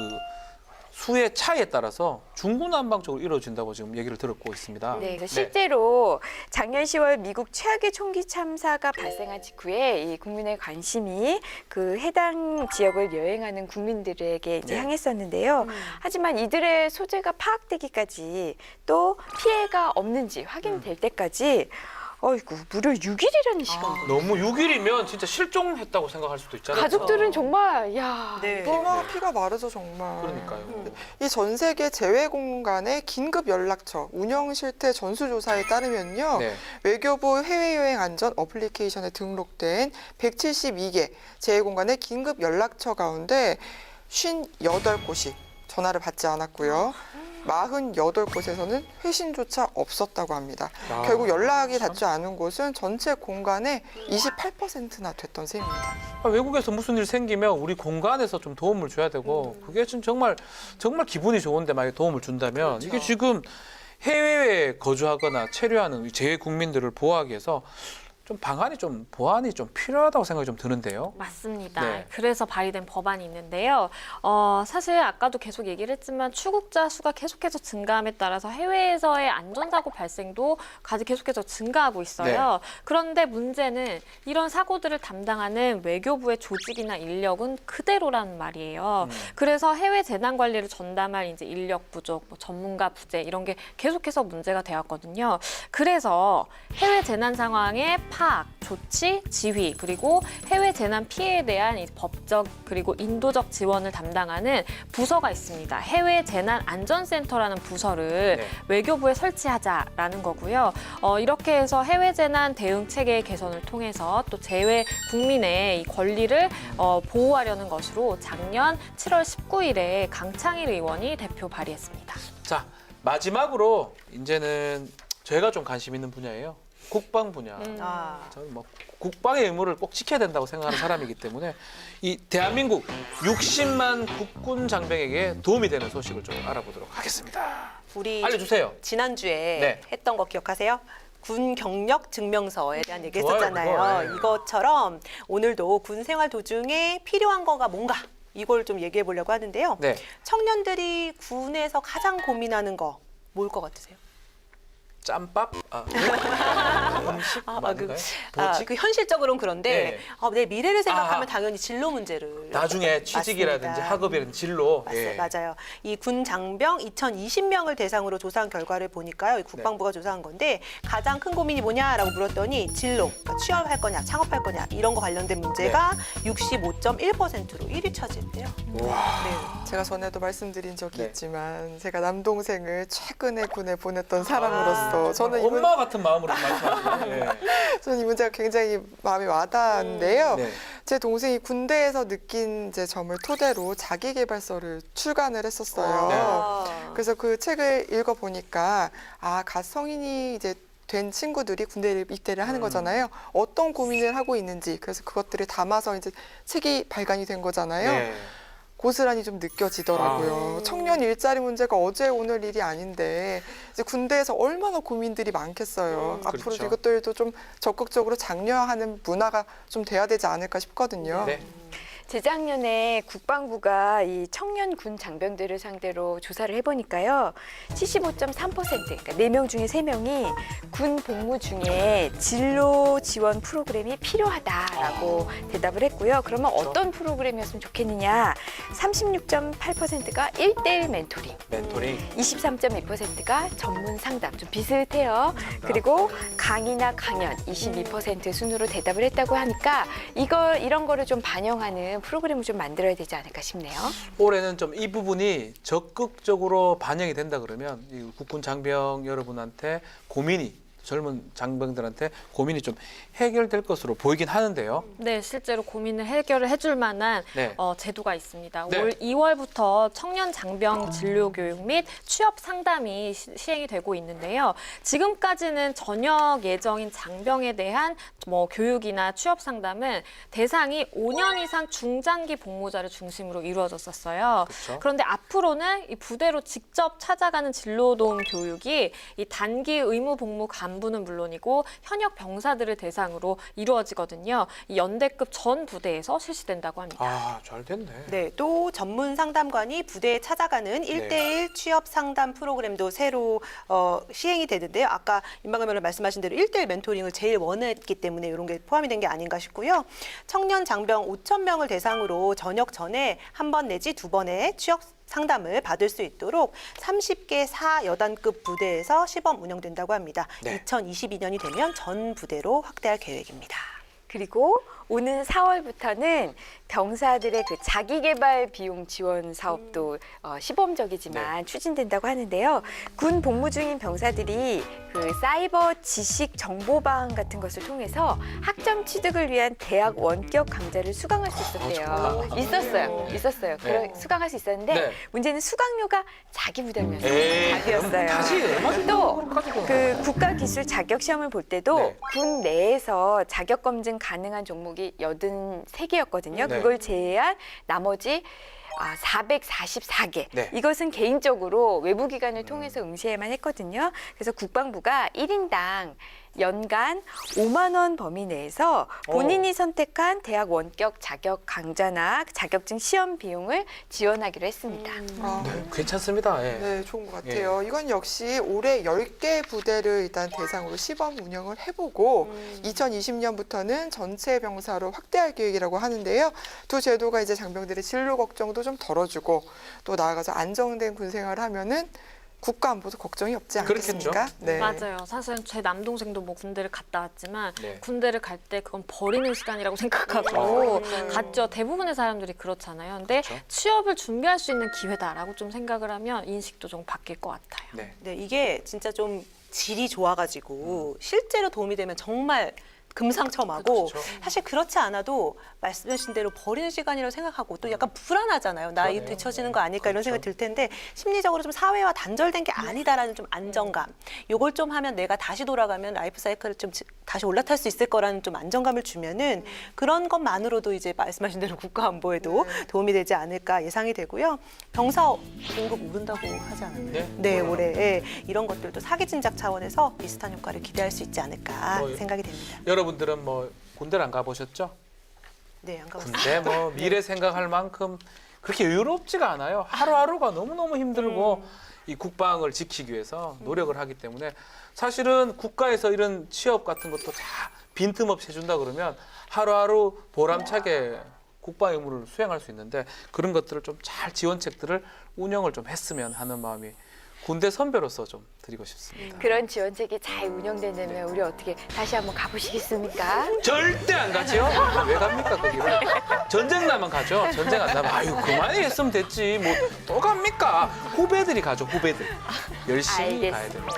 수의 차이에 따라서 중구난방적으로 이루어진다고 지금 얘기를 들었고 있습니다. 네, 그래서 실제로 작년 10월 미국 최악의 총기 참사가 발생한 직후에 이 국민의 관심이 그 해당 지역을 여행하는 국민들에게 이제 네. 향했었는데요. 하지만 이들의 소재가 파악되기까지 또 피해가 없는지 확인될 때까지 어이구 무려 6일이라는 시간. 너무 6일이면 진짜 실종했다고 생각할 수도 있잖아요. 가족들은 정말 야 네. 피가, 피가 마르죠 정말. 그러니까요. 이 전 세계 재외 공간의 긴급 연락처 운영 실태 전수조사에 따르면요. 네. 외교부 해외여행 안전 어플리케이션에 등록된 172개 재외 공간의 긴급 연락처 가운데 58곳이 전화를 받지 않았고요. 48곳에서는 회신조차 없었다고 합니다. 아, 결국 연락이 닿지 않은 곳은 전체 공간의 28%나 됐던 셈입니다. 외국에서 무슨 일 생기면 우리 공간에서 좀 도움을 줘야 되고 그게 지금 정말 기분이 좋은데 만약에 도움을 준다면 이게 지금 해외에 거주하거나 체류하는 재외 국민들을 보호하기 위해서 좀 방안이 좀 보완이 좀 필요하다고 생각이 좀 드는데요. 맞습니다. 네. 그래서 발의된 법안이 있는데요. 사실 아까도 계속 얘기를 했지만 출국자 수가 계속해서 증가함에 따라서 해외에서의 안전사고 발생도 계속해서 증가하고 있어요. 그런데 문제는 이런 사고들을 담당하는 외교부의 조직이나 인력은 그대로란 말이에요. 그래서 해외 재난 관리를 전담할 이제 인력 부족, 뭐 전문가 부재 이런 게 계속해서 문제가 되었거든요. 그래서 해외 재난 상황에 파악, 조치, 지휘 그리고 해외 재난 피해에 대한 이 법적 그리고 인도적 지원을 담당하는 부서가 있습니다. 해외 재난 안전센터라는 부서를 네. 외교부에 설치하자라는 거고요. 이렇게 해서 해외 재난 대응 체계 개선을 통해서 또 재외 국민의 이 권리를 보호하려는 것으로 작년 7월 19일에 강창일 의원이 대표 발의했습니다. 자, 마지막으로 이제는 저희가 좀 관심 있는 분야예요. 국방 분야. 저는 뭐 국방의 의무를 꼭 지켜야 된다고 생각하는 사람이기 때문에 이 대한민국 60만 국군 장병에게 도움이 되는 소식을 좀 알아보도록 하겠습니다. 우리 알려주세요. 지난주에 네. 했던 거 기억하세요? 군 경력 증명서에 대한 얘기 좋아요, 했었잖아요. 그거, 네. 이것처럼 오늘도 군 생활 도중에 필요한 거가 뭔가 이걸 좀 얘기해 보려고 하는데요. 네. 청년들이 군에서 가장 고민하는 거 뭘 것 같으세요? 짬밥? 음식? 뭐지? 그 현실적으로는 그런데 내 미래를 생각하면 아. 당연히 진로 문제를 나중에 취직이라든지 맞습니다. 학업이라든지 진로. 맞아요. 이 군 장병 2020명을 대상으로 조사한 결과를 보니까요. 이 국방부가 조사한 건데 가장 큰 고민이 뭐냐라고 물었더니 진로, 그러니까 취업할 거냐, 창업할 거냐 이런 거 관련된 문제가 65.1%로 1위 차지했대요. 네. 제가 전에도 말씀드린 적이 네. 있지만 제가 남동생을 최근에 군에 보냈던 사람으로서 저는 엄마 같은 마음으로 말씀하시네요. 저는 이 문제가 굉장히 마음에 와닿았는데요. 네. 제 동생이 군대에서 느낀 이제 점을 토대로 자기계발서를 출간을 했었어요. 그래서 그 책을 읽어보니까 갓 성인이 이제 된 친구들이 군대 입대를 하는 거잖아요. 어떤 고민을 하고 있는지 그래서 그것들을 담아서 이제 책이 발간이 된 거잖아요. 네. 고스란히 좀 느껴지더라고요. 청년 일자리 문제가 어제 오늘 일이 아닌데 이제 군대에서 얼마나 고민들이 많겠어요. 앞으로 그렇죠. 이것들도 좀 적극적으로 장려하는 문화가 좀 돼야 되지 않을까 싶거든요. 네. 재작년에 국방부가 이 청년 군 장병들을 상대로 조사를 해보니까요. 75.3%, 그러니까 4명 중에 3명이 군 복무 중에 진로 지원 프로그램이 필요하다라고 대답을 했고요. 그러면 어떤 프로그램이었으면 좋겠느냐. 36.8%가 1대1 멘토링. 멘토링. 23.2%가 전문 상담, 좀 비슷해요. 그리고 강의나 강연 22% 순으로 대답을 했다고 하니까 이런 거를 좀 반영하는 프로그램을 좀 만들어야 되지 않을까 싶네요. 올해는 좀 이 부분이 적극적으로 반영이 된다 그러면 이 국군 장병 여러분한테 고민이 젊은 장병들한테 고민이 좀 해결될 것으로 보이긴 하는데요. 네, 실제로 고민을 해결을 해줄 만한 네. 제도가 있습니다. 네. 올 2월부터 청년 장병 진료 교육 및 취업 상담이 시행이 되고 있는데요. 지금까지는 전역 예정인 장병에 대한 뭐 교육이나 취업 상담은 대상이 5년 이상 중장기 복무자를 중심으로 이루어졌었어요. 그렇죠. 그런데 앞으로는 이 부대로 직접 찾아가는 진로도움 교육이 이 단기 의무 복무 간부는 물론이고 현역 병사들을 대상으로 이루어지거든요. 이 연대급 전 부대에서 실시된다고 합니다. 아, 잘 됐네. 네, 또 전문 상담관이 부대에 찾아가는 1대1 취업 상담 프로그램도 새로 시행이 되는데요. 아까 임방금 의원님 말씀하신 대로 1대1 멘토링을 제일 원했기 때문에 이런 게 포함이 된 게 아닌가 싶고요. 청년 장병 5,000명을 대상으로 전역 전에 한 번 내지 두 번의 취업 상담을 받을 수 있도록 30개 4여단급 부대에서 시범 운영된다고 합니다. 네. 2022년이 되면 전 부대로 확대할 계획입니다. 그리고 오는 4월부터는 병사들의 그 자기개발 비용 지원 사업도 시범적이지만 추진된다고 하는데요. 군 복무 중인 병사들이 그 사이버 지식 정보방 같은 것을 통해서 학점 취득을 위한 대학 원격 강좌를 수강할 수 있었대요. 있었어요. 네. 수강할 수 있었는데 네. 문제는 수강료가 자기 부담이었어요. 에이, 답이었어요. 다시 또 그 국가기술 자격 시험을 볼 때도 네. 군 내에서 자격 검증 가능한 종목이 83개였거든요. 네. 그걸 제외한 나머지 444개. 네. 이것은 개인적으로 외부 기관을 통해서 응시해야만 했거든요. 그래서 국방부가 1인당 연간 5만 원 범위 내에서 본인이 선택한 대학 원격 자격 강좌나 자격증 시험 비용을 지원하기로 했습니다. 네, 괜찮습니다. 예. 네, 좋은 것 같아요. 이건 역시 올해 10개 부대를 일단 대상으로 시범 운영을 해보고 2020년부터는 전체 병사로 확대할 계획이라고 하는데요. 두 제도가 이제 장병들의 진로 걱정도 좀 덜어주고 또 나아가서 안정된 군 생활을 하면은 국가 안보도 걱정이 없지 않겠습니까? 그렇겠죠. 네. 맞아요. 사실은 제 남동생도 뭐 군대를 갔다 왔지만 네. 군대를 갈 때 그건 버리는 시간이라고 생각하고 맞아요. 갔죠. 대부분의 사람들이 그렇잖아요. 근데 그렇죠. 취업을 준비할 수 있는 기회다라고 좀 생각을 하면 인식도 좀 바뀔 것 같아요. 네. 네, 이게 진짜 좀 질이 좋아가지고 실제로 도움이 되면 정말 금상첨화고 그렇죠. 사실 그렇지 않아도 말씀하신 대로 버리는 시간이라고 생각하고 또 약간 불안하잖아요. 나 이거 그러네요. 뒤처지는 거 아닐까 이런 그렇죠. 생각이 들 텐데 심리적으로 좀 사회와 단절된 게 아니다라는 좀 안정감. 요걸 좀 하면 내가 다시 돌아가면 라이프 사이클을 좀 다시 올라탈 수 있을 거라는 좀 안정감을 주면은 그런 것만으로도 이제 말씀하신 대로 국가 안보에도 도움이 되지 않을까 예상이 되고요. 병사 공급 오른다고 하지 않았나요? 네, 올해 예, 이런 것들도 사기 진작 차원에서 비슷한 효과를 기대할 수 있지 않을까 뭐, 생각이 됩니다. 여러분들은 뭐 군대를 안 가보셨죠? 네, 안 가봤습니다. 군대 뭐 미래 생각할 만큼 그렇게 여유롭지가 않아요. 하루하루가 너무너무 힘들고 이 국방을 지키기 위해서 노력을 하기 때문에 사실은 국가에서 이런 취업 같은 것도 다 빈틈없이 해준다 그러면 하루하루 보람차게 국방 의무를 수행할 수 있는데 그런 것들을 좀 잘 지원책들을 운영을 좀 했으면 하는 마음이 군대 선배로서 좀 드리고 싶습니다. 그런 지원책이 잘 운영되려면 우리 어떻게 다시 한번 가보시겠습니까? 절대 안 가죠. 왜 갑니까 거기를? 전쟁 나면 가죠. 전쟁 안 나면 아유 그만히 했으면 됐지. 뭐 또 갑니까? 후배들이 가죠. 후배들 열심히 가야 됩니다.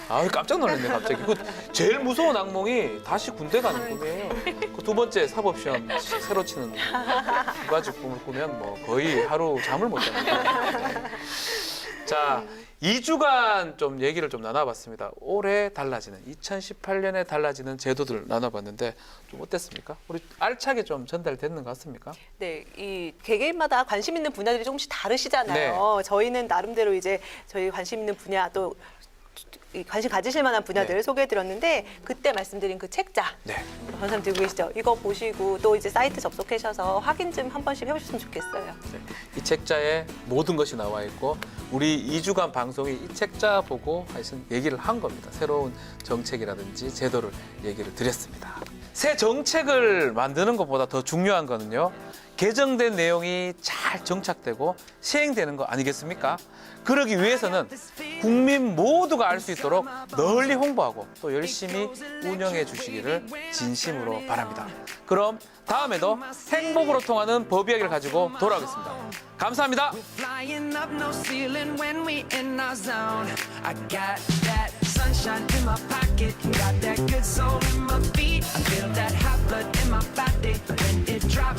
아 깜짝 놀랐네 갑자기. 그 제일 무서운 악몽이 다시 군대 가는 꿈이에요. 그 두 번째 사법시험 새로 치는 두 가지 꿈을 꾸면 뭐 거의 하루 잠을 못 잡니다. 네. 자, 2주간 좀 얘기를 좀 나눠봤습니다. 올해 달라지는 2018년에 달라지는 제도들 나눠봤는데 좀 어땠습니까? 우리 알차게 좀 전달됐는 것 같습니까? 네, 이 개개인마다 관심 있는 분야들이 조금씩 다르시잖아요. 저희는 나름대로 이제 저희 관심 있는 분야 또 관심 가지실 만한 분야들을 네. 소개해드렸는데 그때 말씀드린 그 책자 네. 선생님 들고 계시죠? 이거 보시고 또 이제 사이트 접속하셔서 확인 좀 한 번씩 해보셨으면 좋겠어요. 이 책자에 모든 것이 나와 있고 우리 2주간 방송이 이 책자 보고 하여튼 얘기를 한 겁니다. 새로운 정책이라든지 제도를 얘기를 드렸습니다. 새 정책을 만드는 것보다 더 중요한 거는요. 개정된 내용이 잘 정착되고 시행되는 거 아니겠습니까? 그러기 위해서는 국민 모두가 알 수 있도록 널리 홍보하고 또 열심히 운영해 주시기를 진심으로 바랍니다. 그럼 다음에도 행복으로 통하는 법 이야기를 가지고 돌아오겠습니다. 감사합니다. Flying up, no ceiling when we in our zone. I got that sunshine in my pocket, got that good soul in my feet. I feel that hot blood in my body when it drops.